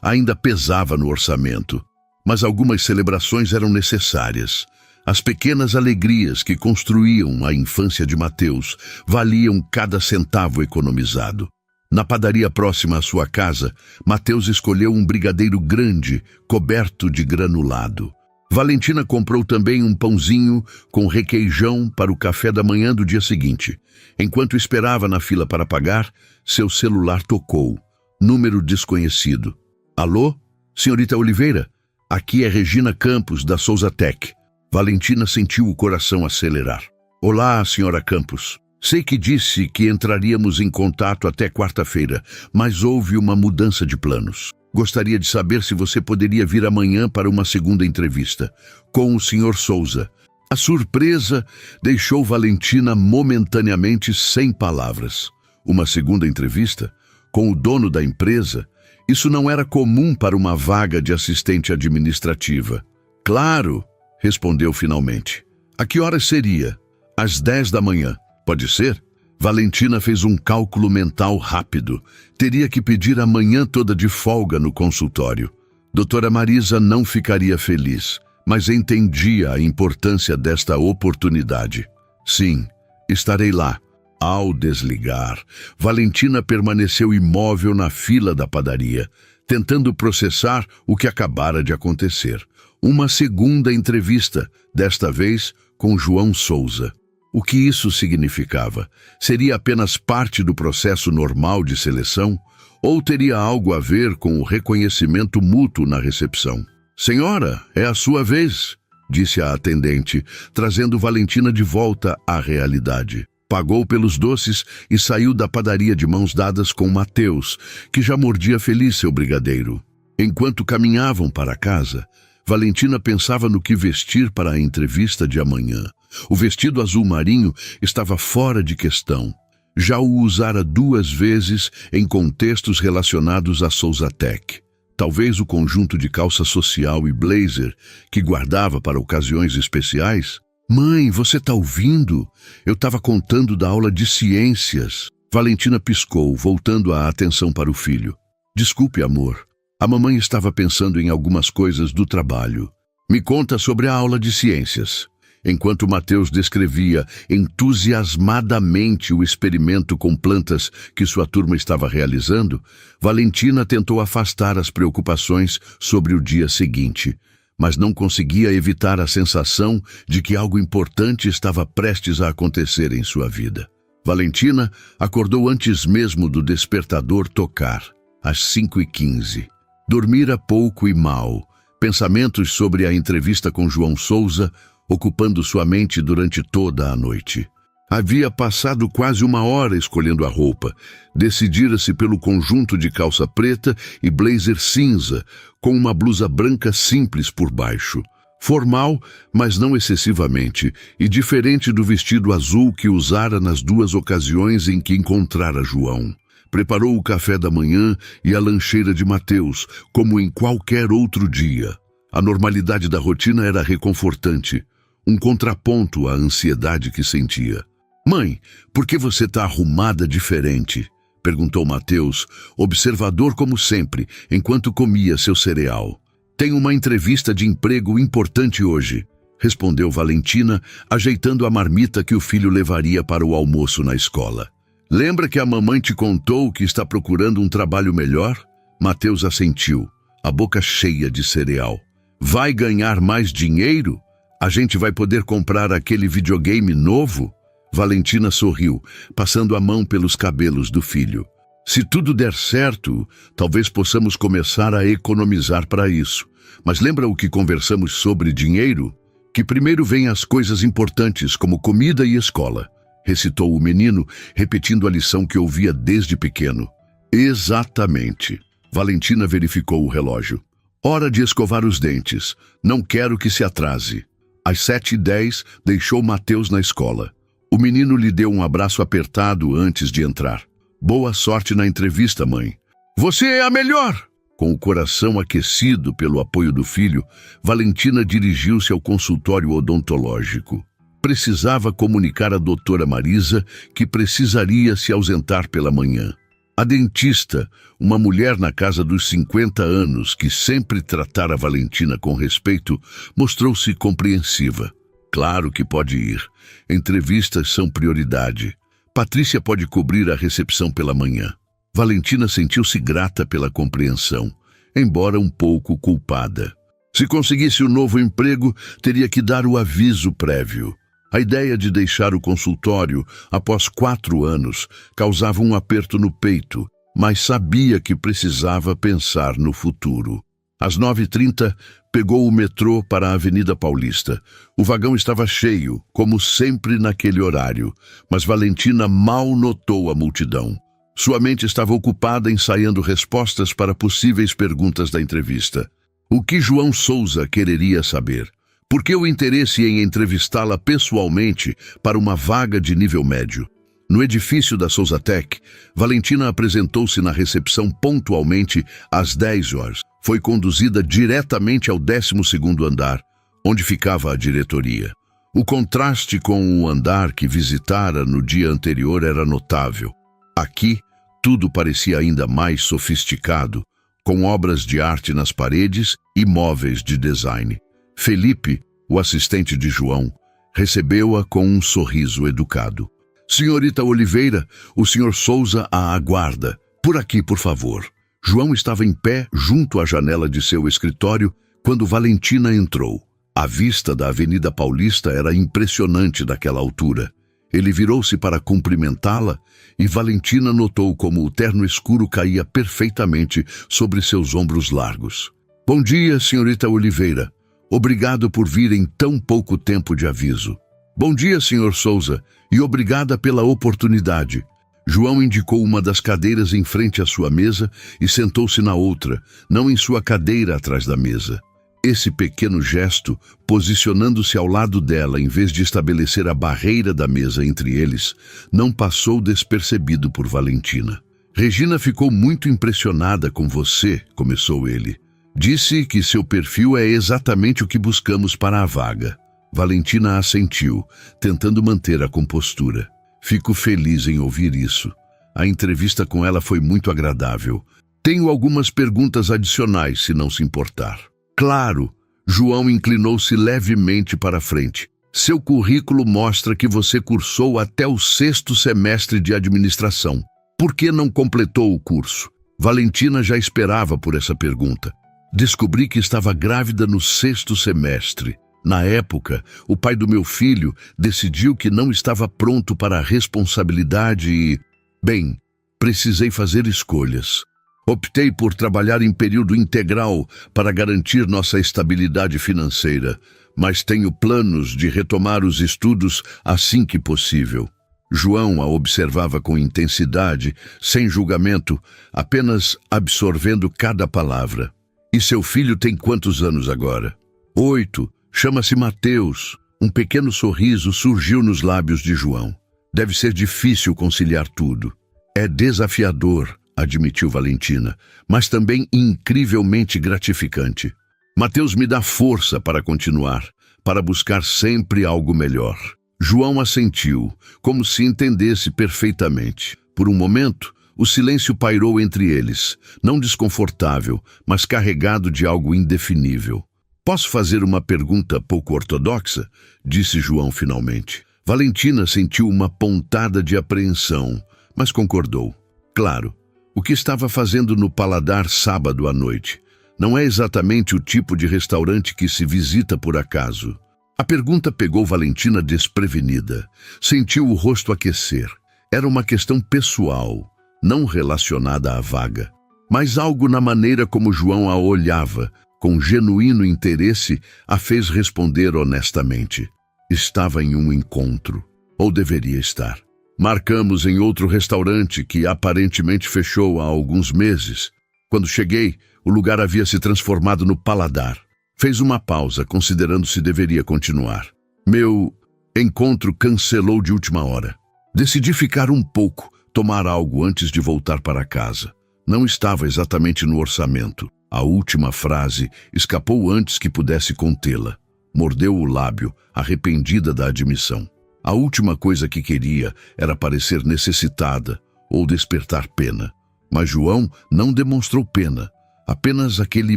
ainda pesava no orçamento, mas algumas celebrações eram necessárias. As pequenas alegrias que construíam a infância de Mateus valiam cada centavo economizado. Na padaria próxima à sua casa, Mateus escolheu um brigadeiro grande, coberto de granulado. Valentina comprou também um pãozinho com requeijão para o café da manhã do dia seguinte. Enquanto esperava na fila para pagar, seu celular tocou. Número desconhecido. Alô? Senhorita Oliveira? Aqui é Regina Campos, da Souza Tech. Valentina sentiu o coração acelerar. Olá, senhora Campos. Sei que disse que entraríamos em contato até quarta-feira, mas houve uma mudança de planos. Gostaria de saber se você poderia vir amanhã para uma segunda entrevista com o senhor Souza. A surpresa deixou Valentina momentaneamente sem palavras. Uma segunda entrevista? Com o dono da empresa? Isso não era comum para uma vaga de assistente administrativa. Claro, respondeu finalmente. A que horas seria? Às 10 da manhã. Pode ser? Valentina fez um cálculo mental rápido. Teria que pedir a manhã toda de folga no consultório. Doutora Marisa não ficaria feliz, mas entendia a importância desta oportunidade. Sim, estarei lá. Ao desligar, Valentina permaneceu imóvel na fila da padaria, tentando processar o que acabara de acontecer. Uma segunda entrevista, desta vez com João Souza. O que isso significava? Seria apenas parte do processo normal de seleção? Ou teria algo a ver com o reconhecimento mútuo na recepção? Senhora, é a sua vez, disse a atendente, trazendo Valentina de volta à realidade. Pagou pelos doces e saiu da padaria de mãos dadas com Mateus, que já mordia feliz seu brigadeiro. Enquanto caminhavam para casa, Valentina pensava no que vestir para a entrevista de amanhã. O vestido azul marinho estava fora de questão. Já o usara 2 vezes em contextos relacionados à Souza Tech. Talvez o conjunto de calça social e blazer que guardava para ocasiões especiais. Mãe, você tá ouvindo? Eu estava contando da aula de ciências. Valentina piscou, voltando a atenção para o filho. Desculpe, amor. A mamãe estava pensando em algumas coisas do trabalho. Me conta sobre a aula de ciências. Enquanto Mateus descrevia entusiasmadamente o experimento com plantas que sua turma estava realizando, Valentina tentou afastar as preocupações sobre o dia seguinte, mas não conseguia evitar a sensação de que algo importante estava prestes a acontecer em sua vida. Valentina acordou antes mesmo do despertador tocar, às 5h15. Dormira pouco e mal, pensamentos sobre a entrevista com João Souza ocupando sua mente durante toda a noite. Havia passado quase uma hora escolhendo a roupa. Decidira-se pelo conjunto de calça preta e blazer cinza, com uma blusa branca simples por baixo. Formal, mas não excessivamente, e diferente do vestido azul que usara nas duas ocasiões em que encontrara João. Preparou o café da manhã e a lancheira de Mateus, como em qualquer outro dia. A normalidade da rotina era reconfortante, um contraponto à ansiedade que sentia. «Mãe, por que você está arrumada diferente?» perguntou Mateus, observador como sempre, enquanto comia seu cereal. «Tenho uma entrevista de emprego importante hoje», respondeu Valentina, ajeitando a marmita que o filho levaria para o almoço na escola. «Lembra que a mamãe te contou que está procurando um trabalho melhor?» Mateus assentiu, a boca cheia de cereal. «Vai ganhar mais dinheiro? A gente vai poder comprar aquele videogame novo?» Valentina sorriu, passando a mão pelos cabelos do filho. «Se tudo der certo, talvez possamos começar a economizar para isso. Mas lembra o que conversamos sobre dinheiro? Que primeiro vêm as coisas importantes, como comida e escola», recitou o menino, repetindo a lição que ouvia desde pequeno. «Exatamente». Valentina verificou o relógio. «Hora de escovar os dentes. Não quero que se atrase». Às 7h10, deixou Mateus na escola. O menino lhe deu um abraço apertado antes de entrar. «Boa sorte na entrevista, mãe». «Você é a melhor!» Com o coração aquecido pelo apoio do filho, Valentina dirigiu-se ao consultório odontológico. Precisava comunicar à doutora Marisa que precisaria se ausentar pela manhã. A dentista, uma mulher na casa dos 50 anos que sempre tratara Valentina com respeito, mostrou-se compreensiva. «Claro que pode ir. Entrevistas são prioridade. Patrícia pode cobrir a recepção pela manhã». Valentina sentiu-se grata pela compreensão, embora um pouco culpada. Se conseguisse o novo emprego, teria que dar o aviso prévio. A ideia de deixar o consultório após 4 anos causava um aperto no peito, mas sabia que precisava pensar no futuro. Às 9h30, pegou o metrô para a Avenida Paulista. O vagão estava cheio, como sempre naquele horário, mas Valentina mal notou a multidão. Sua mente estava ocupada ensaiando respostas para possíveis perguntas da entrevista. O que João Souza quereria saber? Por que o interesse em entrevistá-la pessoalmente para uma vaga de nível médio? No edifício da Souza Tech, Valentina apresentou-se na recepção pontualmente às 10 horas. Foi conduzida diretamente ao 12º andar, onde ficava a diretoria. O contraste com o andar que visitara no dia anterior era notável. Aqui, tudo parecia ainda mais sofisticado, com obras de arte nas paredes e móveis de design. Felipe, o assistente de João, recebeu-a com um sorriso educado. «Senhorita Oliveira, o Sr. Souza a aguarda. Por aqui, por favor». João estava em pé junto à janela de seu escritório quando Valentina entrou. A vista da Avenida Paulista era impressionante daquela altura. Ele virou-se para cumprimentá-la e Valentina notou como o terno escuro caía perfeitamente sobre seus ombros largos. «Bom dia, senhorita Oliveira. Obrigado por vir em tão pouco tempo de aviso». «Bom dia, Sr. Souza, e obrigada pela oportunidade». João indicou uma das cadeiras em frente à sua mesa e sentou-se na outra, não em sua cadeira atrás da mesa. Esse pequeno gesto, posicionando-se ao lado dela em vez de estabelecer a barreira da mesa entre eles, não passou despercebido por Valentina. «Regina ficou muito impressionada com você», começou ele. «Disse que seu perfil é exatamente o que buscamos para a vaga». Valentina assentiu, tentando manter a compostura. «Fico feliz em ouvir isso. A entrevista com ela foi muito agradável. Tenho algumas perguntas adicionais, se não se importar». «Claro!» João inclinou-se levemente para frente. «Seu currículo mostra que você cursou até o 6º semestre de administração. Por que não completou o curso?» Valentina já esperava por essa pergunta. «Descobri que estava grávida no 6º semestre. Na época, o pai do meu filho decidiu que não estava pronto para a responsabilidade e... Bem, precisei fazer escolhas. Optei por trabalhar em período integral para garantir nossa estabilidade financeira, mas tenho planos de retomar os estudos assim que possível». João a observava com intensidade, sem julgamento, apenas absorvendo cada palavra. E seu filho tem quantos anos agora? 8. Chama-se Mateus. Um pequeno sorriso surgiu nos lábios de João. Deve ser difícil conciliar tudo. É desafiador, admitiu Valentina, mas também incrivelmente gratificante. Mateus me dá força para continuar, para buscar sempre algo melhor. João assentiu, como se entendesse perfeitamente. Por um momento, o silêncio pairou entre eles, não desconfortável, mas carregado de algo indefinível. Posso fazer uma pergunta pouco ortodoxa? Disse João finalmente. Valentina sentiu uma pontada de apreensão, mas concordou. Claro, o que estava fazendo no Paladar sábado à noite? Não é exatamente o tipo de restaurante que se visita por acaso. A pergunta pegou Valentina desprevenida. Sentiu o rosto aquecer. Era uma questão pessoal, não relacionada à vaga. Mas algo na maneira como João a olhava, com genuíno interesse, a fez responder honestamente. Estava em um encontro, ou deveria estar. Marcamos em outro restaurante que aparentemente fechou há alguns meses. Quando cheguei, o lugar havia se transformado no Paladar. Fez uma pausa, considerando se deveria continuar. Meu encontro cancelou de última hora. Decidi ficar um pouco, tomar algo antes de voltar para casa. Não estava exatamente no orçamento. A última frase escapou antes que pudesse contê-la. Mordeu o lábio, arrependida da admissão. A última coisa que queria era parecer necessitada ou despertar pena. Mas João não demonstrou pena. Apenas aquele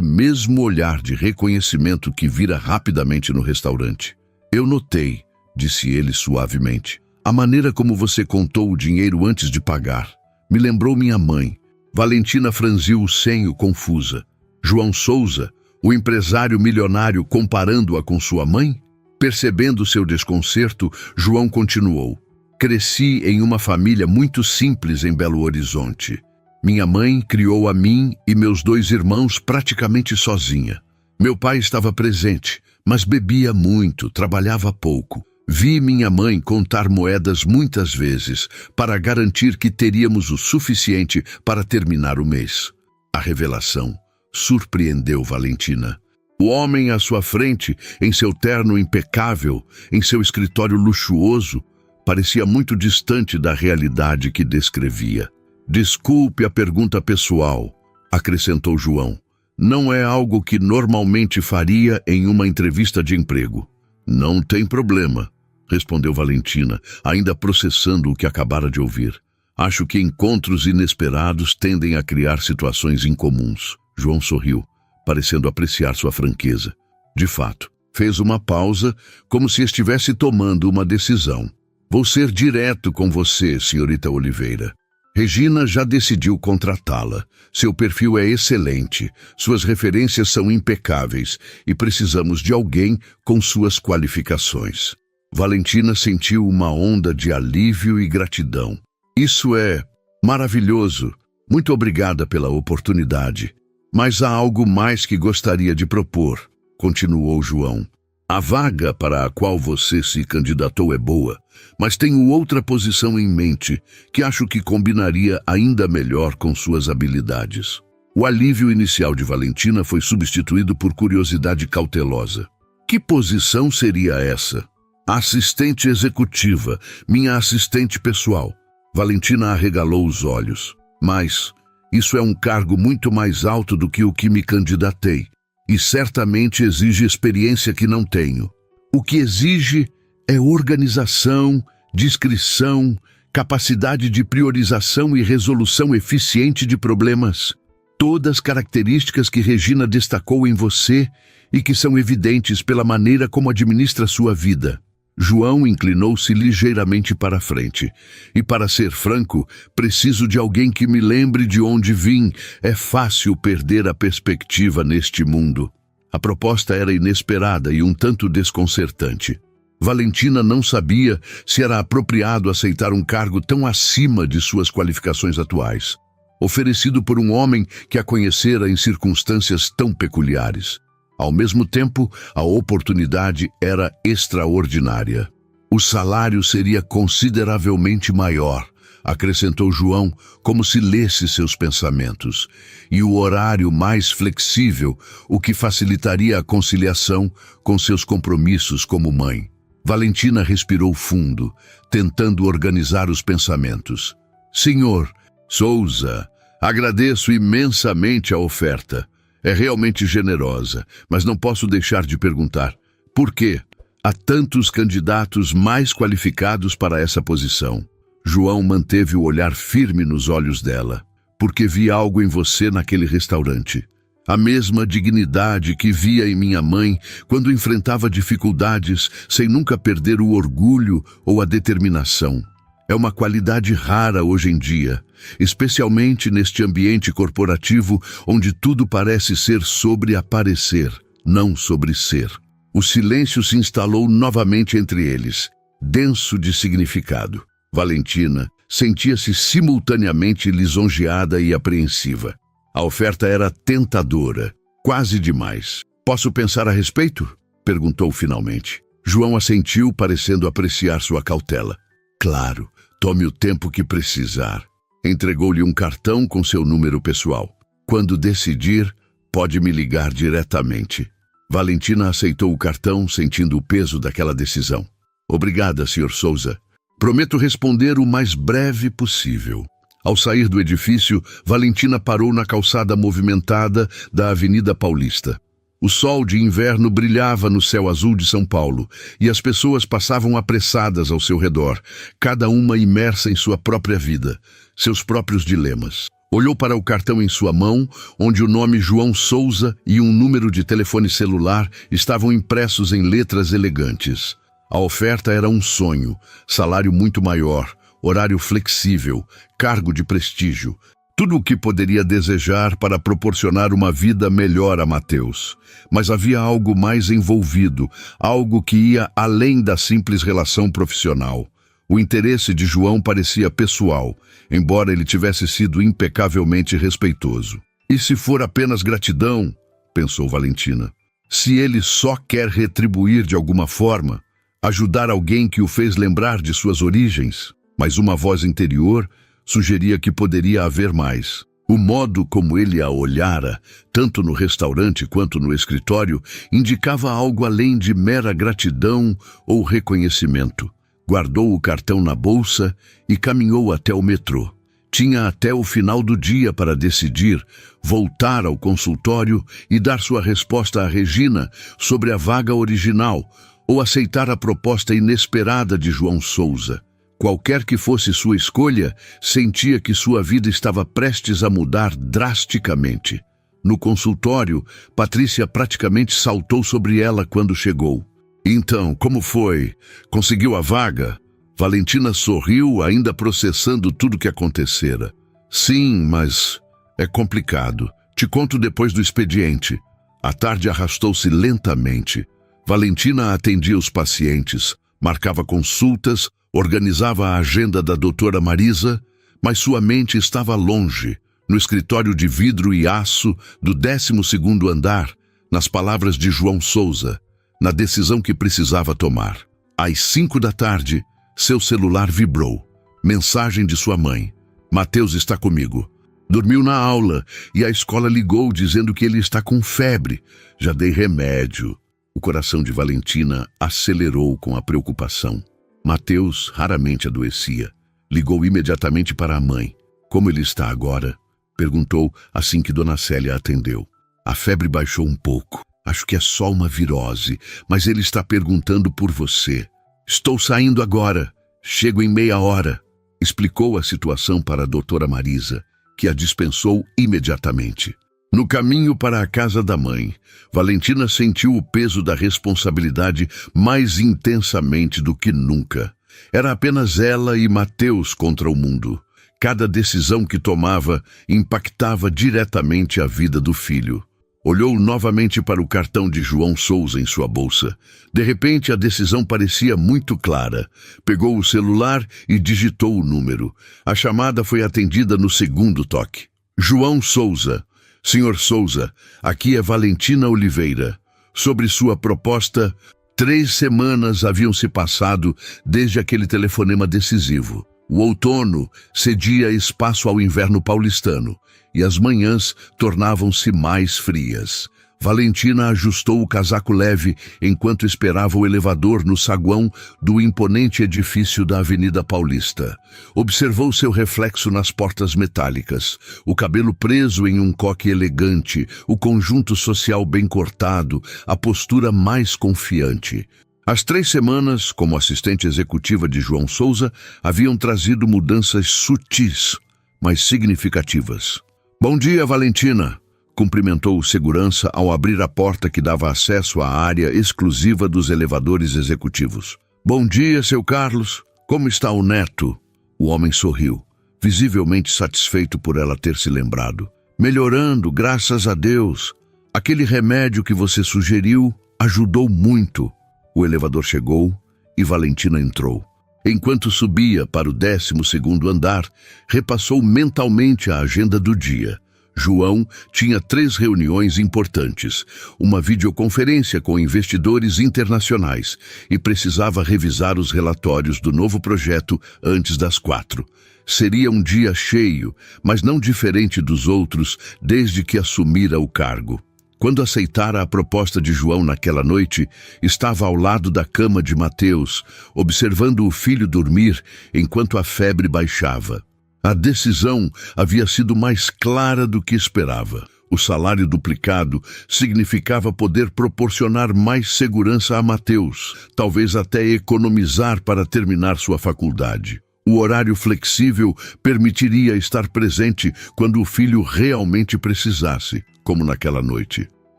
mesmo olhar de reconhecimento que vira rapidamente no restaurante. Eu notei, disse ele suavemente, a maneira como você contou o dinheiro antes de pagar. Me lembrou minha mãe. Valentina franziu o senho confusa. João Souza, o empresário milionário, comparando-a com sua mãe? Percebendo seu desconcerto, João continuou. Cresci em uma família muito simples em Belo Horizonte. Minha mãe criou a mim e meus 2 irmãos praticamente sozinha. Meu pai estava presente, mas bebia muito, trabalhava pouco. Vi minha mãe contar moedas muitas vezes para garantir que teríamos o suficiente para terminar o mês. A revelação surpreendeu Valentina. O homem à sua frente, em seu terno impecável, em seu escritório luxuoso, parecia muito distante da realidade que descrevia. Desculpe a pergunta pessoal, acrescentou João. Não é algo que normalmente faria em uma entrevista de emprego. Não tem problema, respondeu Valentina, ainda processando o que acabara de ouvir. Acho que encontros inesperados tendem a criar situações incomuns. João sorriu, parecendo apreciar sua franqueza. De fato, fez uma pausa, como se estivesse tomando uma decisão. Vou ser direto com você, senhorita Oliveira. Regina já decidiu contratá-la. Seu perfil é excelente, suas referências são impecáveis e precisamos de alguém com suas qualificações. Valentina sentiu uma onda de alívio e gratidão. Isso é maravilhoso. Muito obrigada pela oportunidade. Mas há algo mais que gostaria de propor, continuou João. A vaga para a qual você se candidatou é boa, mas tenho outra posição em mente que acho que combinaria ainda melhor com suas habilidades. O alívio inicial de Valentina foi substituído por curiosidade cautelosa. Que posição seria essa? Assistente executiva, minha assistente pessoal. Valentina arregalou os olhos. Mas isso é um cargo muito mais alto do que o que me candidatei. E certamente exige experiência que não tenho. O que exige é organização, discrição, capacidade de priorização e resolução eficiente de problemas. Todas características que Regina destacou em você e que são evidentes pela maneira como administra sua vida. João inclinou-se ligeiramente para a frente. E para ser franco, preciso de alguém que me lembre de onde vim. É fácil perder a perspectiva neste mundo. A proposta era inesperada e um tanto desconcertante. Valentina não sabia se era apropriado aceitar um cargo tão acima de suas qualificações atuais, oferecido por um homem que a conhecera em circunstâncias tão peculiares. Ao mesmo tempo, a oportunidade era extraordinária. O salário seria consideravelmente maior, acrescentou João, como se lesse seus pensamentos, e o horário mais flexível, o que facilitaria a conciliação com seus compromissos como mãe. Valentina respirou fundo, tentando organizar os pensamentos. Senhor Souza, agradeço imensamente a oferta. É realmente generosa, mas não posso deixar de perguntar: por quê? Há tantos candidatos mais qualificados para essa posição. João manteve o olhar firme nos olhos dela. Porque vi algo em você naquele restaurante. A mesma dignidade que via em minha mãe quando enfrentava dificuldades sem nunca perder o orgulho ou a determinação. É uma qualidade rara hoje em dia, especialmente neste ambiente corporativo onde tudo parece ser sobre aparecer, não sobre ser. O silêncio se instalou novamente entre eles, denso de significado. Valentina sentia-se simultaneamente lisonjeada e apreensiva. A oferta era tentadora, quase demais. Posso pensar a respeito? Perguntou finalmente. João assentiu, parecendo apreciar sua cautela. Claro, tome o tempo que precisar. Entregou-lhe um cartão com seu número pessoal. Quando decidir, pode me ligar diretamente. Valentina aceitou o cartão, sentindo o peso daquela decisão. Obrigada, Sr. Souza. Prometo responder o mais breve possível. Ao sair do edifício, Valentina parou na calçada movimentada da Avenida Paulista. O sol de inverno brilhava no céu azul de São Paulo e as pessoas passavam apressadas ao seu redor, cada uma imersa em sua própria vida, seus próprios dilemas. Olhou para o cartão em sua mão, onde o nome João Souza e um número de telefone celular estavam impressos em letras elegantes. A oferta era um sonho, salário muito maior, horário flexível, cargo de prestígio, tudo o que poderia desejar para proporcionar uma vida melhor a Mateus. Mas havia algo mais envolvido, algo que ia além da simples relação profissional. O interesse de João parecia pessoal, embora ele tivesse sido impecavelmente respeitoso. E se for apenas gratidão, pensou Valentina, se ele só quer retribuir de alguma forma, ajudar alguém que o fez lembrar de suas origens? Mas uma voz interior sugeria que poderia haver mais. O modo como ele a olhara, tanto no restaurante quanto no escritório, indicava algo além de mera gratidão ou reconhecimento. Guardou o cartão na bolsa e caminhou até o metrô. Tinha até o final do dia para decidir, voltar ao consultório e dar sua resposta a Regina sobre a vaga original ou aceitar a proposta inesperada de João Souza. Qualquer que fosse sua escolha, sentia que sua vida estava prestes a mudar drasticamente. No consultório, Patrícia praticamente saltou sobre ela quando chegou. Então, como foi? Conseguiu a vaga? Valentina sorriu, ainda processando tudo que acontecera. Sim, mas é complicado. Te conto depois do expediente. A tarde arrastou-se lentamente. Valentina atendia os pacientes, marcava consultas, organizava a agenda da doutora Marisa, mas sua mente estava longe, no escritório de vidro e aço do 12º andar, nas palavras de João Souza, na decisão que precisava tomar. Às 5 da tarde, seu celular vibrou. Mensagem de sua mãe. Mateus está comigo. Dormiu na aula e a escola ligou dizendo que ele está com febre. Já dei remédio. O coração de Valentina acelerou com a preocupação. Mateus raramente adoecia. Ligou imediatamente para a mãe. Como ele está agora? Perguntou assim que Dona Célia atendeu. A febre baixou um pouco. Acho que é só uma virose, mas ele está perguntando por você. Estou saindo agora. Chego em meia hora. Explicou a situação para a doutora Marisa, que a dispensou imediatamente. No caminho para a casa da mãe, Valentina sentiu o peso da responsabilidade mais intensamente do que nunca. Era apenas ela e Mateus contra o mundo. Cada decisão que tomava impactava diretamente a vida do filho. Olhou novamente para o cartão de João Souza em sua bolsa. De repente, a decisão parecia muito clara. Pegou o celular e digitou o número. A chamada foi atendida no segundo toque. João Souza. Senhor Souza, aqui é Valentina Oliveira. Sobre sua proposta, 3 semanas haviam se passado desde aquele telefonema decisivo. O outono cedia espaço ao inverno paulistano e as manhãs tornavam-se mais frias. Valentina ajustou o casaco leve enquanto esperava o elevador no saguão do imponente edifício da Avenida Paulista. Observou seu reflexo nas portas metálicas, o cabelo preso em um coque elegante, o conjunto social bem cortado, a postura mais confiante. As 3 semanas, como assistente executiva de João Souza, haviam trazido mudanças sutis, mas significativas. "Bom dia, Valentina", cumprimentou o segurança ao abrir a porta que dava acesso à área exclusiva dos elevadores executivos. "Bom dia, seu Carlos. Como está o neto?" O homem sorriu, visivelmente satisfeito por ela ter se lembrado. "Melhorando, graças a Deus. Aquele remédio que você sugeriu ajudou muito." O elevador chegou e Valentina entrou. Enquanto subia para o 12º andar, repassou mentalmente a agenda do dia. João tinha 3 reuniões importantes, uma videoconferência com investidores internacionais e precisava revisar os relatórios do novo projeto antes das 4. Seria um dia cheio, mas não diferente dos outros desde que assumira o cargo. Quando aceitara a proposta de João naquela noite, estava ao lado da cama de Mateus, observando o filho dormir enquanto a febre baixava. A decisão havia sido mais clara do que esperava. O salário duplicado significava poder proporcionar mais segurança a Mateus, talvez até economizar para terminar sua faculdade. O horário flexível permitiria estar presente quando o filho realmente precisasse, como naquela noite.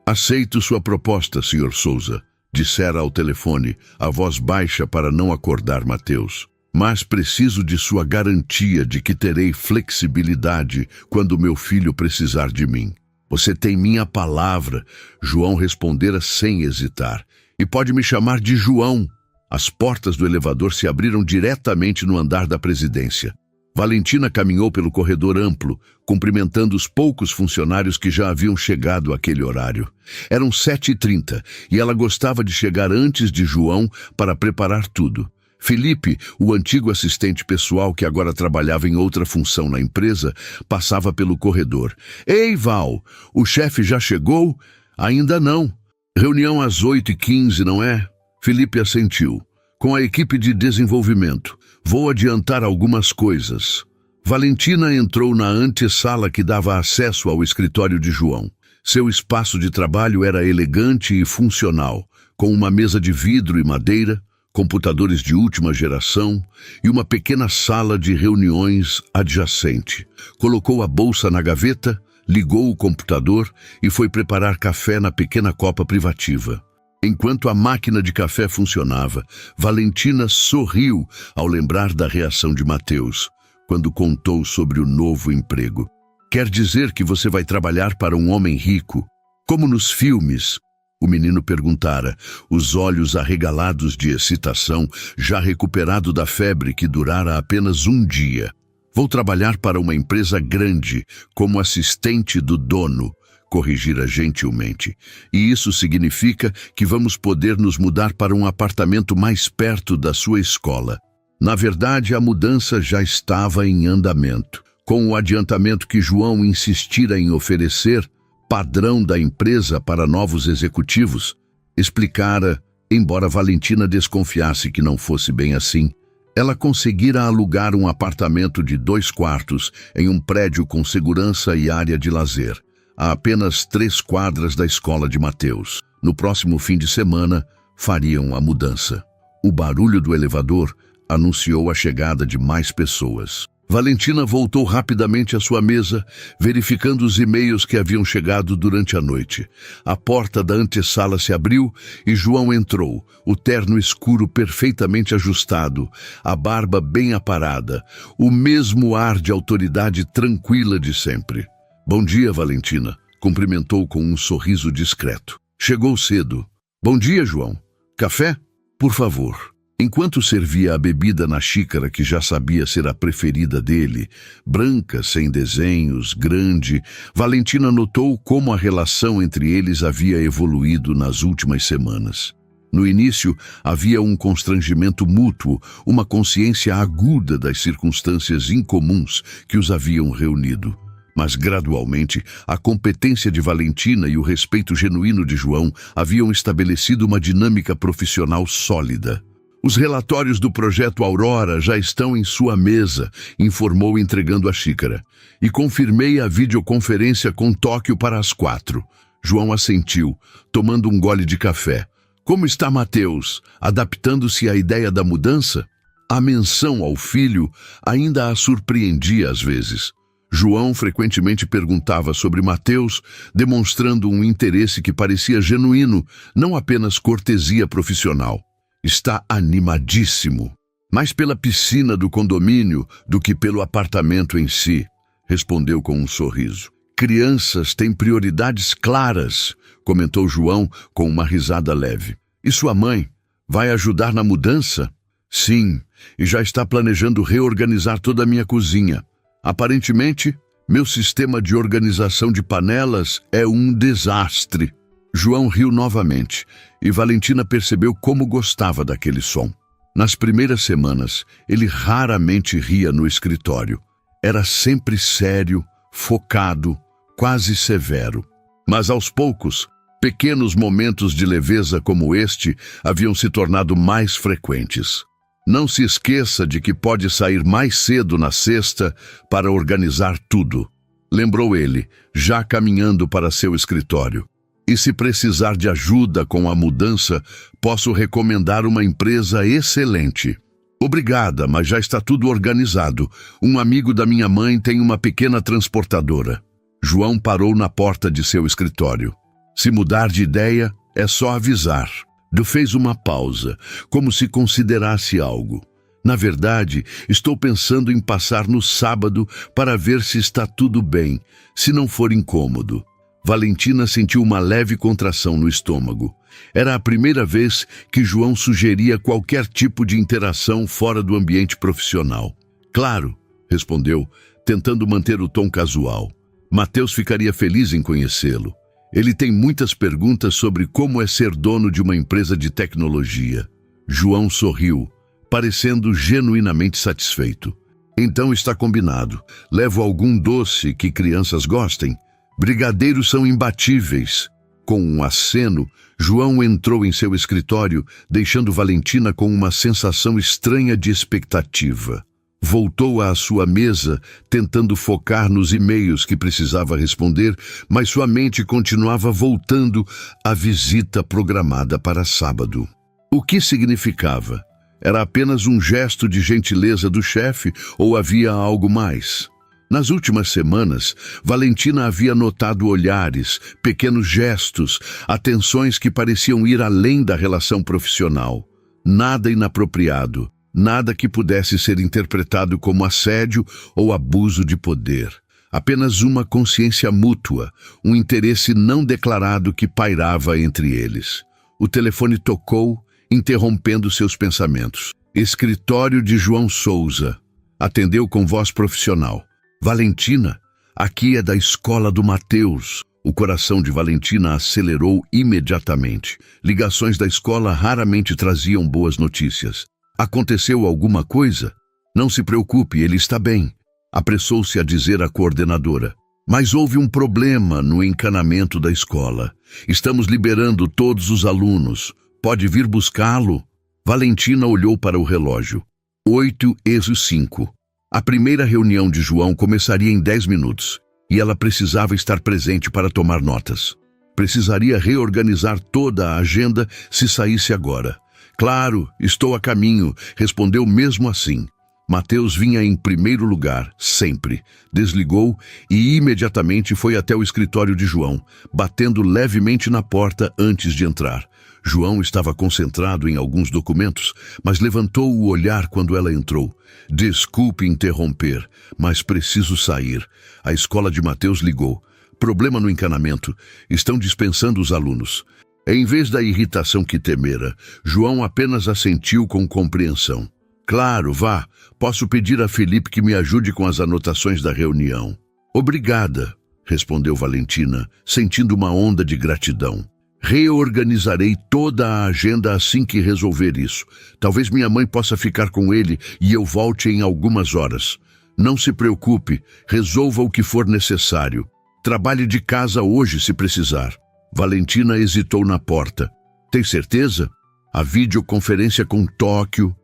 "Aceito sua proposta, Sr. Souza", dissera ao telefone, a voz baixa para não acordar Mateus. "Mas preciso de sua garantia de que terei flexibilidade quando meu filho precisar de mim." "Você tem minha palavra", João respondera sem hesitar. "E pode me chamar de João." As portas do elevador se abriram diretamente no andar da presidência. Valentina caminhou pelo corredor amplo, cumprimentando os poucos funcionários que já haviam chegado àquele horário. Eram 7h30 e ela gostava de chegar antes de João para preparar tudo. Felipe, o antigo assistente pessoal que agora trabalhava em outra função na empresa, passava pelo corredor. "Ei, Val, o chefe já chegou?" "Ainda não. Reunião às 8h15, não é?" Felipe assentiu. "Com a equipe de desenvolvimento. Vou adiantar algumas coisas." Valentina entrou na antessala que dava acesso ao escritório de João. Seu espaço de trabalho era elegante e funcional, com uma mesa de vidro e madeira, computadores de última geração e uma pequena sala de reuniões adjacente. Colocou a bolsa na gaveta, ligou o computador e foi preparar café na pequena copa privativa. Enquanto a máquina de café funcionava, Valentina sorriu ao lembrar da reação de Mateus, quando contou sobre o novo emprego. "Quer dizer que você vai trabalhar para um homem rico, como nos filmes?" O menino perguntara, os olhos arregalados de excitação, já recuperado da febre que durara apenas um dia. "Vou trabalhar para uma empresa grande, como assistente do dono", corrigira gentilmente. "E isso significa que vamos poder nos mudar para um apartamento mais perto da sua escola." Na verdade, a mudança já estava em andamento. Com o adiantamento que João insistira em oferecer, padrão da empresa para novos executivos, explicara, embora Valentina desconfiasse que não fosse bem assim, ela conseguira alugar um apartamento de 2 quartos em um prédio com segurança e área de lazer, a apenas 3 quadras da escola de Mateus. No próximo fim de semana, fariam a mudança. O barulho do elevador anunciou a chegada de mais pessoas. Valentina voltou rapidamente à sua mesa, verificando os e-mails que haviam chegado durante a noite. A porta da antessala se abriu e João entrou, o terno escuro perfeitamente ajustado, a barba bem aparada, o mesmo ar de autoridade tranquila de sempre. "Bom dia, Valentina", cumprimentou com um sorriso discreto. "Chegou cedo." "Bom dia, João. Café? Por favor." Enquanto servia a bebida na xícara que já sabia ser a preferida dele, branca, sem desenhos, grande, Valentina notou como a relação entre eles havia evoluído nas últimas semanas. No início, havia um constrangimento mútuo, uma consciência aguda das circunstâncias incomuns que os haviam reunido. Mas, gradualmente, a competência de Valentina e o respeito genuíno de João haviam estabelecido uma dinâmica profissional sólida. Os relatórios do projeto Aurora já estão em sua mesa, informou entregando a xícara. E confirmei a videoconferência com Tóquio para as 4. João assentiu, tomando um gole de café. Como está Mateus? Adaptando-se à ideia da mudança? A menção ao filho ainda a surpreendia às vezes. João frequentemente perguntava sobre Mateus, demonstrando um interesse que parecia genuíno, não apenas cortesia profissional. Está animadíssimo, mais pela piscina do condomínio do que pelo apartamento em si, respondeu com um sorriso. Crianças têm prioridades claras, comentou João com uma risada leve. E sua mãe? Vai ajudar na mudança? Sim, e já está planejando reorganizar toda a minha cozinha. Aparentemente, meu sistema de organização de panelas é um desastre. João riu novamente, e Valentina percebeu como gostava daquele som. Nas primeiras semanas, ele raramente ria no escritório. Era sempre sério, focado, quase severo. Mas aos poucos, pequenos momentos de leveza como este haviam se tornado mais frequentes. Não se esqueça de que pode sair mais cedo na sexta para organizar tudo, lembrou ele, já caminhando para seu escritório. E se precisar de ajuda com a mudança, posso recomendar uma empresa excelente. Obrigada, mas já está tudo organizado. Um amigo da minha mãe tem uma pequena transportadora. João parou na porta de seu escritório. Se mudar de ideia, é só avisar. Fez uma pausa, como se considerasse algo. Na verdade, estou pensando em passar no sábado para ver se está tudo bem, se não for incômodo. Valentina sentiu uma leve contração no estômago. Era a primeira vez que João sugeria qualquer tipo de interação fora do ambiente profissional. Claro, respondeu, tentando manter o tom casual. Mateus ficaria feliz em conhecê-lo. Ele tem muitas perguntas sobre como é ser dono de uma empresa de tecnologia. João sorriu, parecendo genuinamente satisfeito. Então está combinado. Levo algum doce que crianças gostem. Brigadeiros são imbatíveis. Com um aceno, João entrou em seu escritório, deixando Valentina com uma sensação estranha de expectativa. Voltou à sua mesa, tentando focar nos e-mails que precisava responder, mas sua mente continuava voltando à visita programada para sábado. O que significava? Era apenas um gesto de gentileza do chefe ou havia algo mais? Nas últimas semanas, Valentina havia notado olhares, pequenos gestos, atenções que pareciam ir além da relação profissional. Nada inapropriado. Nada que pudesse ser interpretado como assédio ou abuso de poder. Apenas uma consciência mútua, um interesse não declarado que pairava entre eles. O telefone tocou, interrompendo seus pensamentos. Escritório de João Souza. Atendeu com voz profissional. Valentina, aqui é da escola do Mateus. O coração de Valentina acelerou imediatamente. Ligações da escola raramente traziam boas notícias. Aconteceu alguma coisa? Não se preocupe, ele está bem, apressou-se a dizer a coordenadora. Mas houve um problema no encanamento da escola. Estamos liberando todos os alunos. Pode vir buscá-lo? Valentina olhou para o relógio. 8:05. A primeira reunião de João começaria em 10 minutos, e ela precisava estar presente para tomar notas. Precisaria reorganizar toda a agenda se saísse agora. Claro, estou a caminho, respondeu mesmo assim. Mateus vinha em primeiro lugar, sempre. Desligou e imediatamente foi até o escritório de João, batendo levemente na porta antes de entrar. João estava concentrado em alguns documentos, mas levantou o olhar quando ela entrou. Desculpe interromper, mas preciso sair. A escola de Mateus ligou. Problema no encanamento. Estão dispensando os alunos. Em vez da irritação que temera, João apenas assentiu com compreensão. Claro, vá. Posso pedir a Felipe que me ajude com as anotações da reunião. Obrigada, respondeu Valentina, sentindo uma onda de gratidão. Reorganizarei toda a agenda assim que resolver isso. Talvez minha mãe possa ficar com ele e eu volte em algumas horas. Não se preocupe, resolva o que for necessário. Trabalhe de casa hoje se precisar. Valentina hesitou na porta. Tem certeza? A videoconferência com Tóquio.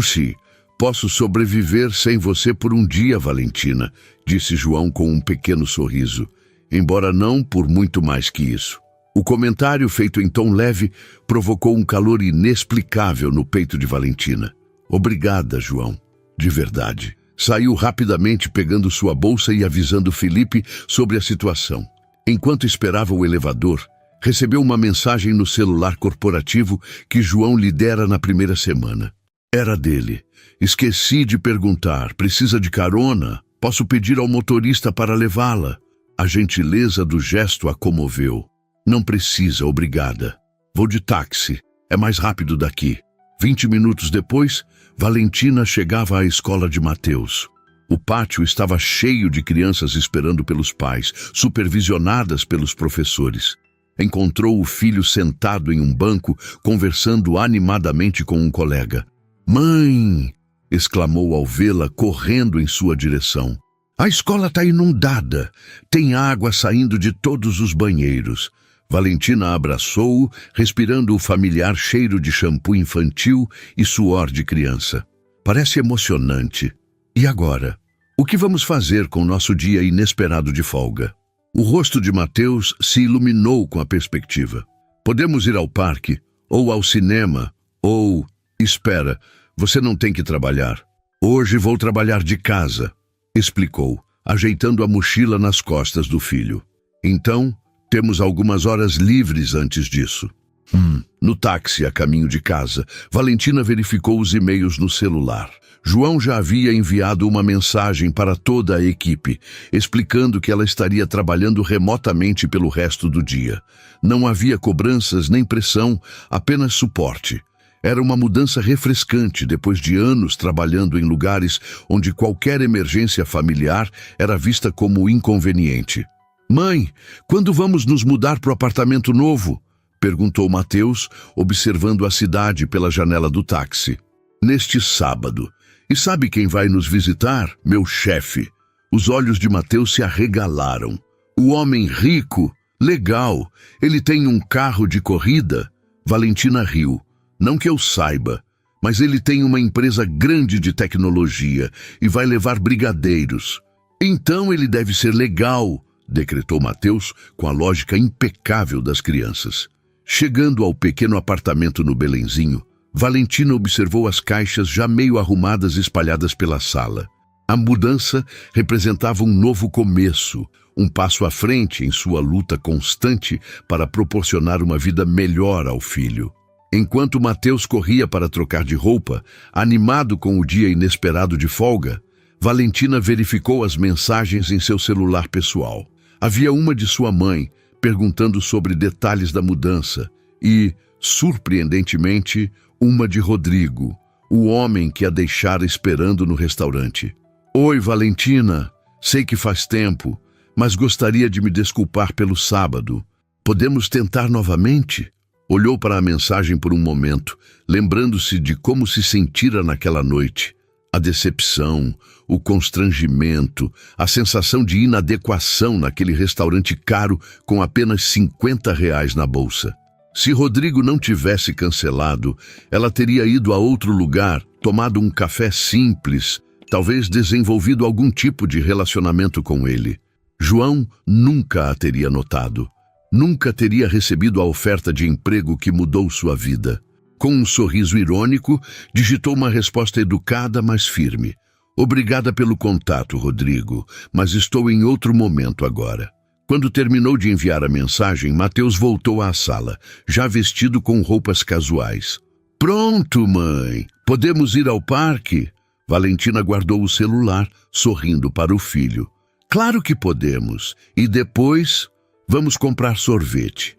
Sim, posso sobreviver sem você por um dia, Valentina, disse João com um pequeno sorriso, embora não por muito mais que isso. O comentário, feito em tom leve, provocou um calor inexplicável no peito de Valentina. Obrigada, João. De verdade. Saiu rapidamente pegando sua bolsa e avisando Felipe sobre a situação. Enquanto esperava o elevador, recebeu uma mensagem no celular corporativo que João lhe dera na primeira semana. Era dele. Esqueci de perguntar. Precisa de carona? Posso pedir ao motorista para levá-la? A gentileza do gesto a comoveu. Não precisa, obrigada. Vou de táxi. É mais rápido daqui. 20 minutos depois, Valentina chegava à escola de Mateus. O pátio estava cheio de crianças esperando pelos pais, supervisionadas pelos professores. Encontrou o filho sentado em um banco, conversando animadamente com um colega. "Mãe!" exclamou ao vê-la correndo em sua direção. "A escola está inundada. Tem água saindo de todos os banheiros." Valentina abraçou-o, respirando o familiar cheiro de shampoo infantil e suor de criança. "Parece emocionante. E agora? O que vamos fazer com nosso dia inesperado de folga?" O rosto de Mateus se iluminou com a perspectiva. "Podemos ir ao parque, ou ao cinema, ou... Espera, você não tem que trabalhar. Hoje vou trabalhar de casa", explicou, ajeitando a mochila nas costas do filho. "Então, temos algumas horas livres antes disso." No táxi a caminho de casa, Valentina verificou os e-mails no celular. João já havia enviado uma mensagem para toda a equipe, explicando que ela estaria trabalhando remotamente pelo resto do dia. Não havia cobranças nem pressão, apenas suporte. Era uma mudança refrescante depois de anos trabalhando em lugares onde qualquer emergência familiar era vista como inconveniente. "Mãe, quando vamos nos mudar para o apartamento novo?" perguntou Mateus, observando a cidade pela janela do táxi. "Neste sábado. E sabe quem vai nos visitar? Meu chefe." Os olhos de Mateus se arregalaram. "O homem rico? Legal. Ele tem um carro de corrida?" Valentina riu. "Não que eu saiba, mas ele tem uma empresa grande de tecnologia e vai levar brigadeiros." "Então ele deve ser legal", decretou Mateus com a lógica impecável das crianças. Chegando ao pequeno apartamento no Belenzinho, Valentina observou as caixas já meio arrumadas espalhadas pela sala. A mudança representava um novo começo, um passo à frente em sua luta constante para proporcionar uma vida melhor ao filho. Enquanto Mateus corria para trocar de roupa, animado com o dia inesperado de folga, Valentina verificou as mensagens em seu celular pessoal. Havia uma de sua mãe, perguntando sobre detalhes da mudança, e, surpreendentemente, uma de Rodrigo, o homem que a deixara esperando no restaurante. "Oi, Valentina. Sei que faz tempo, mas gostaria de me desculpar pelo sábado. Podemos tentar novamente?" Olhou para a mensagem por um momento, lembrando-se de como se sentira naquela noite. A decepção, o constrangimento, a sensação de inadequação naquele restaurante caro com apenas R$ 50 na bolsa. Se Rodrigo não tivesse cancelado, ela teria ido a outro lugar, tomado um café simples, talvez desenvolvido algum tipo de relacionamento com ele. João nunca a teria notado. Nunca teria recebido a oferta de emprego que mudou sua vida. Com um sorriso irônico, digitou uma resposta educada, mas firme. "Obrigada pelo contato, Rodrigo, mas estou em outro momento agora." Quando terminou de enviar a mensagem, Mateus voltou à sala, já vestido com roupas casuais. "Pronto, mãe. Podemos ir ao parque?" Valentina guardou o celular, sorrindo para o filho. "Claro que podemos. E depois, vamos comprar sorvete."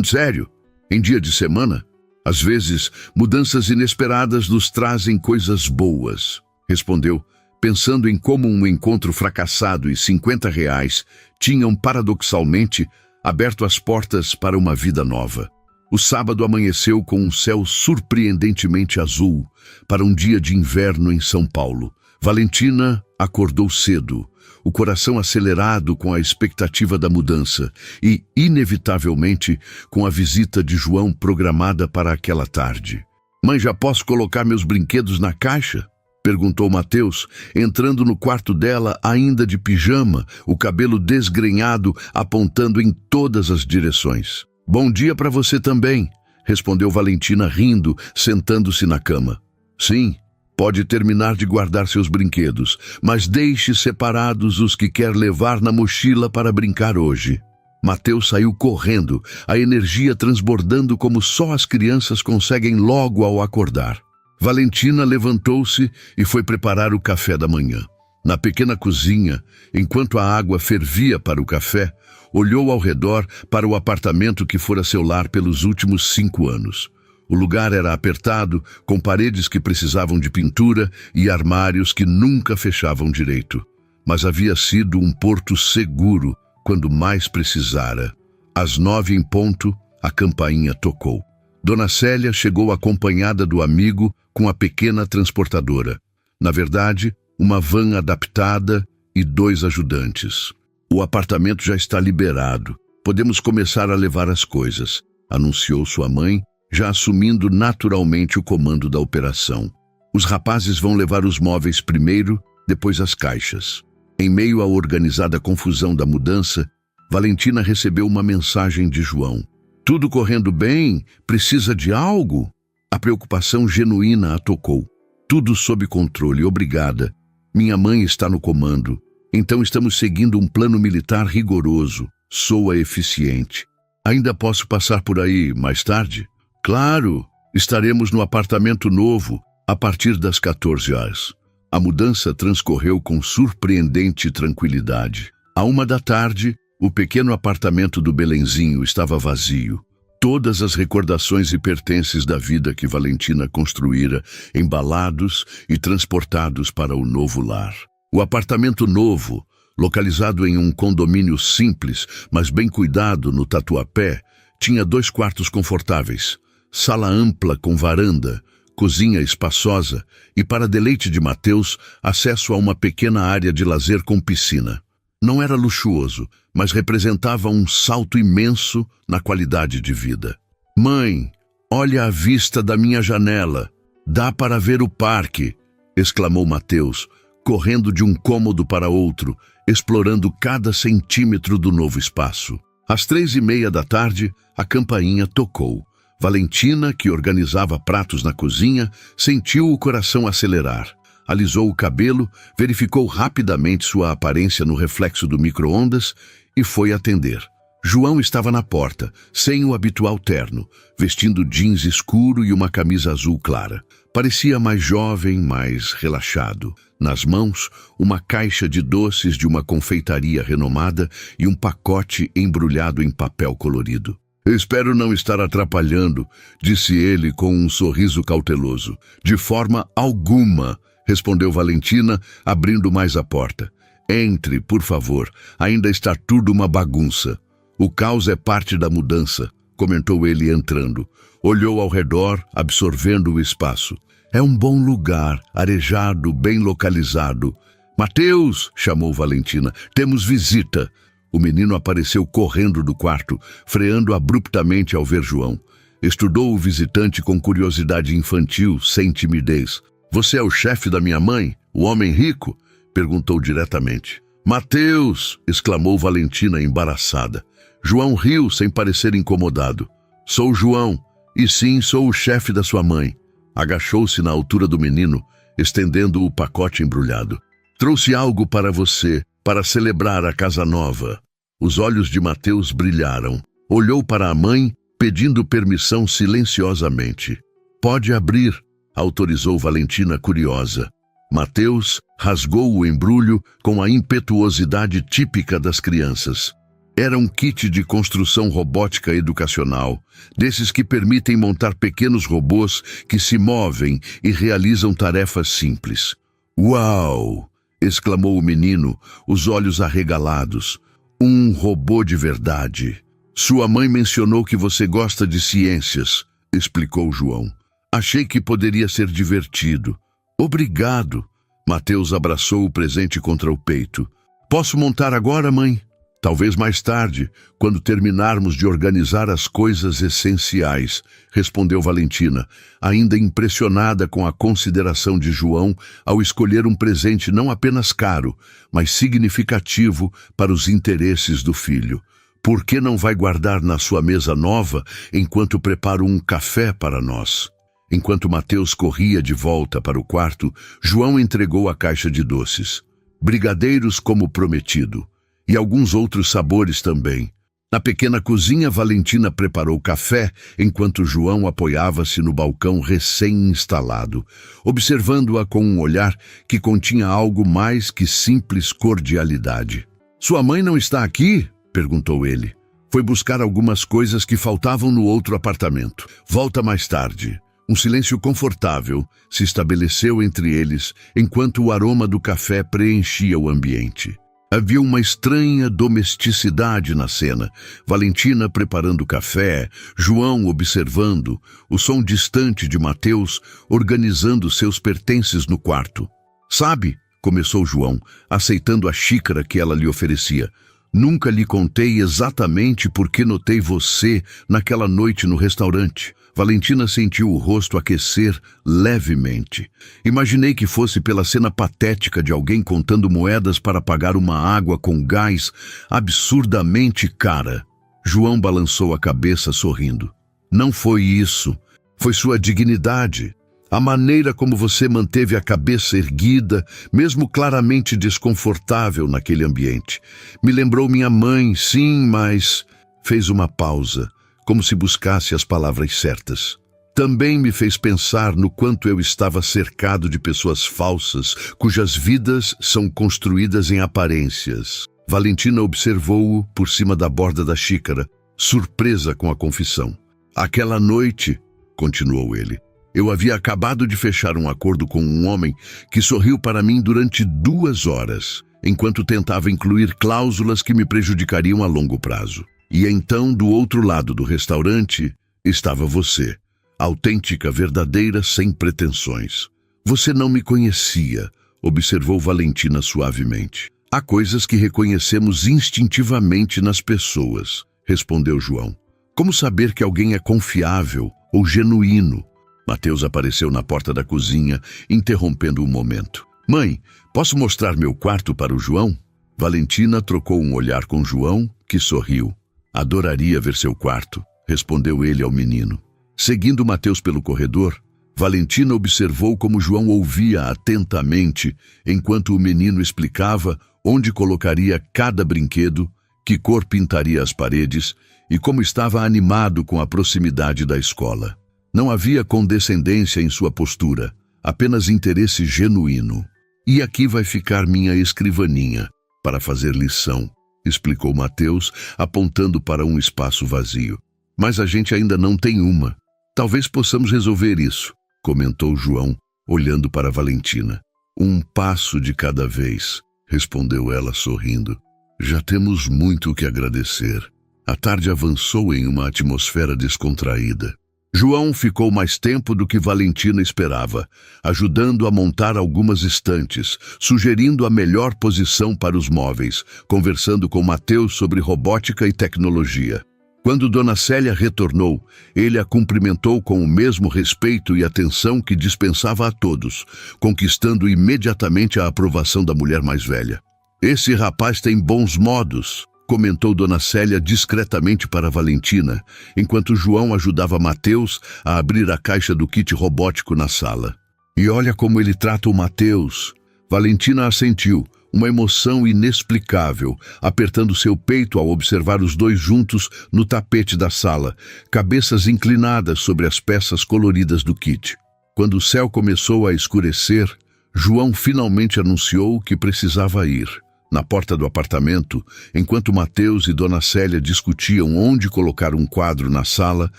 "Sério? Em dia de semana? Às vezes, mudanças inesperadas nos trazem coisas boas", respondeu, pensando em como um encontro fracassado e R$ 50 tinham, paradoxalmente, aberto as portas para uma vida nova. O sábado amanheceu com um céu surpreendentemente azul para um dia de inverno em São Paulo. Valentina acordou cedo, o coração acelerado com a expectativa da mudança e, inevitavelmente, com a visita de João programada para aquela tarde. "Mãe, já posso colocar meus brinquedos na caixa?" perguntou Mateus, entrando no quarto dela ainda de pijama, o cabelo desgrenhado apontando em todas as direções. "Bom dia para você também", respondeu Valentina rindo, sentando-se na cama. "Sim, pode terminar de guardar seus brinquedos, mas deixe separados os que quer levar na mochila para brincar hoje." Mateus saiu correndo, a energia transbordando como só as crianças conseguem logo ao acordar. Valentina levantou-se e foi preparar o café da manhã. Na pequena cozinha, enquanto a água fervia para o café, olhou ao redor para o apartamento que fora seu lar pelos últimos 5 anos. O lugar era apertado, com paredes que precisavam de pintura e armários que nunca fechavam direito. Mas havia sido um porto seguro quando mais precisara. Às 9 em ponto, a campainha tocou. Dona Célia chegou acompanhada do amigo com a pequena transportadora. Na verdade, uma van adaptada e 2 ajudantes. "O apartamento já está liberado. Podemos começar a levar as coisas", anunciou sua mãe, já assumindo naturalmente o comando da operação. "Os rapazes vão levar os móveis primeiro, depois as caixas." Em meio à organizada confusão da mudança, Valentina recebeu uma mensagem de João. "Tudo correndo bem? Precisa de algo?" A preocupação genuína a tocou. "Tudo sob controle, obrigada. Minha mãe está no comando. Então estamos seguindo um plano militar rigoroso. Soa eficiente. Ainda posso passar por aí mais tarde?" "Claro, estaremos no apartamento novo a partir das 14 horas. A mudança transcorreu com surpreendente tranquilidade. À 1 da tarde, o pequeno apartamento do Belenzinho estava vazio. Todas as recordações e pertences da vida que Valentina construíra, embalados e transportados para o novo lar. O apartamento novo, localizado em um condomínio simples, mas bem cuidado no Tatuapé, tinha 2 quartos confortáveis, sala ampla com varanda, cozinha espaçosa e, para deleite de Mateus, acesso a uma pequena área de lazer com piscina. Não era luxuoso, mas representava um salto imenso na qualidade de vida. "Mãe, olha a vista da minha janela. Dá para ver o parque", exclamou Mateus, correndo de um cômodo para outro, explorando cada centímetro do novo espaço. Às 3:30 da tarde, a campainha tocou. Valentina, que organizava pratos na cozinha, sentiu o coração acelerar. Alisou o cabelo, verificou rapidamente sua aparência no reflexo do micro-ondas e foi atender. João estava na porta, sem o habitual terno, vestindo jeans escuro e uma camisa azul clara. Parecia mais jovem, mais relaxado. Nas mãos, uma caixa de doces de uma confeitaria renomada e um pacote embrulhado em papel colorido. "Espero não estar atrapalhando", disse ele com um sorriso cauteloso. "De forma alguma", respondeu Valentina, abrindo mais a porta. "Entre, por favor. Ainda está tudo uma bagunça." "O caos é parte da mudança", comentou ele entrando. Olhou ao redor, absorvendo o espaço. "É um bom lugar, arejado, bem localizado." "Mateus!" chamou Valentina. "Temos visita." O menino apareceu correndo do quarto, freando abruptamente ao ver João. Estudou o visitante com curiosidade infantil, sem timidez. "Você é o chefe da minha mãe, o homem rico?" perguntou diretamente. "Mateus!" exclamou Valentina embaraçada. João riu sem parecer incomodado. "Sou João, e sim, sou o chefe da sua mãe." Agachou-se na altura do menino, estendendo o pacote embrulhado. "Trouxe algo para você, para celebrar a casa nova." Os olhos de Mateus brilharam. Olhou para a mãe, pedindo permissão silenciosamente. "Pode abrir", autorizou Valentina curiosa. Mateus rasgou o embrulho com a impetuosidade típica das crianças. Era um kit de construção robótica educacional, desses que permitem montar pequenos robôs que se movem e realizam tarefas simples. "Uau!" exclamou o menino, os olhos arregalados. "Um robô de verdade." Sua mãe mencionou que você gosta de ciências, explicou João. Achei que poderia ser divertido. Obrigado. Mateus abraçou o presente contra o peito. Posso montar agora, mãe? Talvez mais tarde, quando terminarmos de organizar as coisas essenciais, respondeu Valentina, ainda impressionada com a consideração de João ao escolher um presente não apenas caro, mas significativo para os interesses do filho. Por que não vai guardar na sua mesa nova enquanto preparo um café para nós? Enquanto Mateus corria de volta para o quarto, João entregou a caixa de doces. Brigadeiros como prometido. E alguns outros sabores também. Na pequena cozinha, Valentina preparou café, enquanto João apoiava-se no balcão recém-instalado, observando-a com um olhar que continha algo mais que simples cordialidade. Sua mãe não está aqui? Perguntou ele. Foi buscar algumas coisas que faltavam no outro apartamento. Volta mais tarde. Um silêncio confortável se estabeleceu entre eles, enquanto o aroma do café preenchia o ambiente. Havia uma estranha domesticidade na cena. Valentina preparando o café, João observando, o som distante de Mateus organizando seus pertences no quarto. Sabe, começou João, aceitando a xícara que ela lhe oferecia. Nunca lhe contei exatamente por que notei você naquela noite no restaurante. Valentina sentiu o rosto aquecer levemente. Imaginei que fosse pela cena patética de alguém contando moedas para pagar uma água com gás absurdamente cara. João balançou a cabeça sorrindo. Não foi isso. Foi sua dignidade. A maneira como você manteve a cabeça erguida, mesmo claramente desconfortável naquele ambiente. Me lembrou minha mãe, sim, mas... Fez uma pausa, como se buscasse as palavras certas. Também me fez pensar no quanto eu estava cercado de pessoas falsas, cujas vidas são construídas em aparências. Valentina observou-o por cima da borda da xícara, surpresa com a confissão. Aquela noite, continuou ele, eu havia acabado de fechar um acordo com um homem que sorriu para mim durante 2 horas, enquanto tentava incluir cláusulas que me prejudicariam a longo prazo. E então, do outro lado do restaurante, estava você, autêntica, verdadeira, sem pretensões. Você não me conhecia, observou Valentina suavemente. Há coisas que reconhecemos instintivamente nas pessoas, respondeu João. Como saber que alguém é confiável ou genuíno? Mateus apareceu na porta da cozinha, interrompendo um momento. Mãe, posso mostrar meu quarto para o João? Valentina trocou um olhar com João, que sorriu. Adoraria ver seu quarto, respondeu ele ao menino. Seguindo Mateus pelo corredor, Valentina observou como João ouvia atentamente enquanto o menino explicava onde colocaria cada brinquedo, que cor pintaria as paredes e como estava animado com a proximidade da escola. Não havia condescendência em sua postura, apenas interesse genuíno. E aqui vai ficar minha escrivaninha, para fazer lição, explicou Mateus, apontando para um espaço vazio. Mas a gente ainda não tem uma. Talvez possamos resolver isso, comentou João, olhando para Valentina. Um passo de cada vez, respondeu ela sorrindo. Já temos muito o que agradecer. A tarde avançou em uma atmosfera descontraída. João ficou mais tempo do que Valentina esperava, ajudando a montar algumas estantes, sugerindo a melhor posição para os móveis, conversando com Mateus sobre robótica e tecnologia. Quando Dona Célia retornou, ele a cumprimentou com o mesmo respeito e atenção que dispensava a todos, conquistando imediatamente a aprovação da mulher mais velha. Esse rapaz tem bons modos, comentou Dona Célia discretamente para Valentina, enquanto João ajudava Mateus a abrir a caixa do kit robótico na sala. E olha como ele trata o Mateus. Valentina assentiu, uma emoção inexplicável, apertando seu peito ao observar os dois juntos no tapete da sala, cabeças inclinadas sobre as peças coloridas do kit. Quando o céu começou a escurecer, João finalmente anunciou que precisava ir. Na porta do apartamento, enquanto Mateus e Dona Célia discutiam onde colocar um quadro na sala,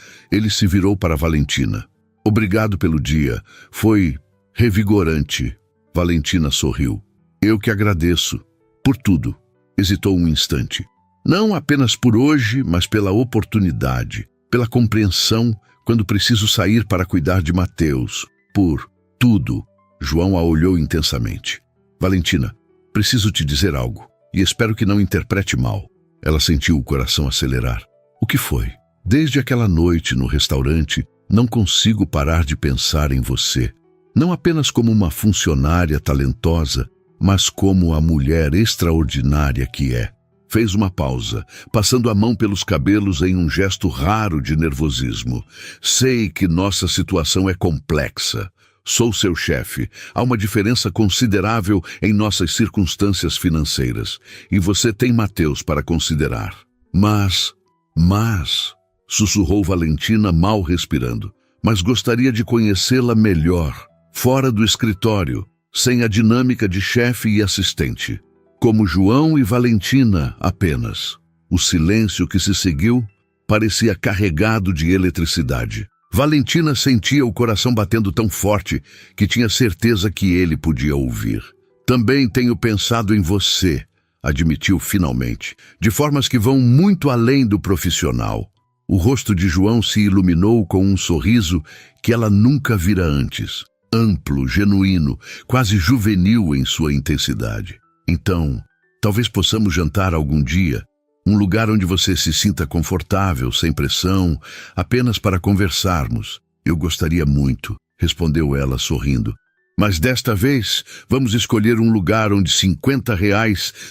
ele se virou para Valentina. Obrigado pelo dia. Foi revigorante. Valentina sorriu. Eu que agradeço. Por tudo. Hesitou um instante. Não apenas por hoje, mas pela oportunidade, pela compreensão quando preciso sair para cuidar de Mateus. Por tudo. João a olhou intensamente. Valentina, preciso te dizer algo, e espero que não interprete mal. Ela sentiu o coração acelerar. O que foi? Desde aquela noite no restaurante, não consigo parar de pensar em você. Não apenas como uma funcionária talentosa, mas como a mulher extraordinária que é. Fez uma pausa, passando a mão pelos cabelos em um gesto raro de nervosismo. Sei que nossa situação é complexa. Sou seu chefe. Há uma diferença considerável em nossas circunstâncias financeiras. E você tem Mateus para considerar. Mas, sussurrou Valentina mal respirando. Mas gostaria de conhecê-la melhor, fora do escritório, sem a dinâmica de chefe e assistente. Como João e Valentina apenas. O silêncio que se seguiu parecia carregado de eletricidade. Valentina sentia o coração batendo tão forte que tinha certeza que ele podia ouvir. Também tenho pensado em você, admitiu finalmente, de formas que vão muito além do profissional. O rosto de João se iluminou com um sorriso que ela nunca vira antes. Amplo, genuíno, quase juvenil em sua intensidade. Então, talvez possamos jantar algum dia, um lugar onde você se sinta confortável, sem pressão, apenas para conversarmos. Eu gostaria muito, respondeu ela sorrindo. Mas desta vez, vamos escolher um lugar onde R$ 50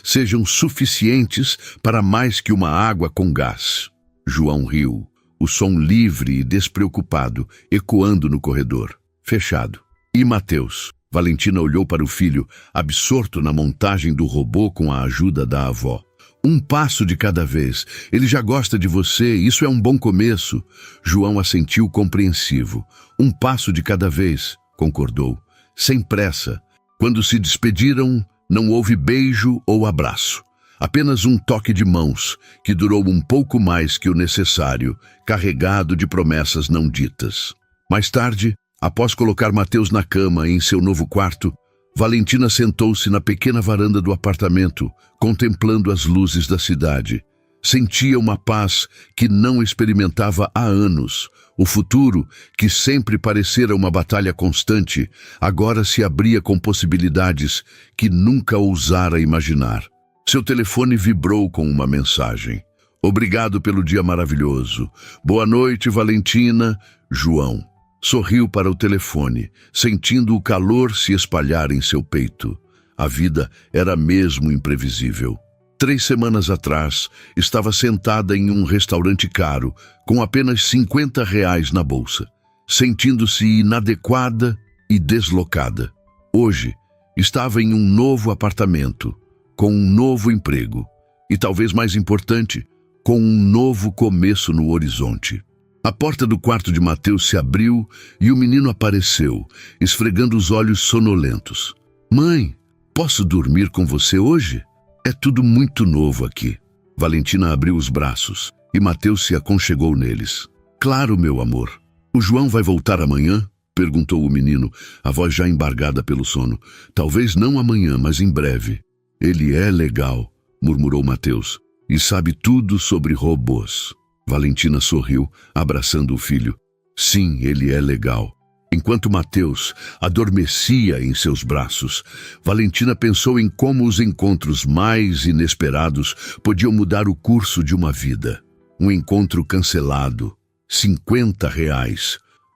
sejam suficientes para mais que uma água com gás. João riu, o som livre e despreocupado, ecoando no corredor. Fechado. E Mateus? Valentina olhou para o filho, absorto na montagem do robô com a ajuda da avó. Um passo de cada vez. Ele já gosta de você, isso é um bom começo. João assentiu compreensivo. Um passo de cada vez, concordou. Sem pressa. Quando se despediram, não houve beijo ou abraço. Apenas um toque de mãos, que durou um pouco mais que o necessário, carregado de promessas não ditas. Mais tarde, após colocar Mateus na cama em seu novo quarto, Valentina sentou-se na pequena varanda do apartamento, contemplando as luzes da cidade. Sentia uma paz que não experimentava há anos. O futuro, que sempre parecera uma batalha constante, agora se abria com possibilidades que nunca ousara imaginar. Seu telefone vibrou com uma mensagem. Obrigado pelo dia maravilhoso. Boa noite, Valentina. João. Sorriu para o telefone, sentindo o calor se espalhar em seu peito. A vida era mesmo imprevisível. 3 semanas atrás, estava sentada em um restaurante caro, com apenas R$ 50 na bolsa, sentindo-se inadequada e deslocada. Hoje, estava em um novo apartamento, com um novo emprego, e talvez mais importante, com um novo começo no horizonte. A porta do quarto de Mateus se abriu e o menino apareceu, esfregando os olhos sonolentos. Mãe, posso dormir com você hoje? É tudo muito novo aqui. Valentina abriu os braços e Mateus se aconchegou neles. Claro, meu amor. O João vai voltar amanhã? Perguntou o menino, a voz já embargada pelo sono. Talvez não amanhã, mas em breve. Ele é legal, murmurou Mateus, e sabe tudo sobre robôs. Valentina sorriu, abraçando o filho. Sim, ele é legal. Enquanto Mateus adormecia em seus braços, Valentina pensou em como os encontros mais inesperados podiam mudar o curso de uma vida. Um encontro cancelado, R$ 50,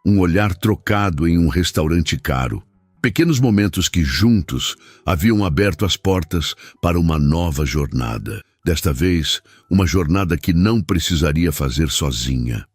um olhar trocado em um restaurante caro. Pequenos momentos que juntos haviam aberto as portas para uma nova jornada. Desta vez, uma jornada que não precisaria fazer sozinha.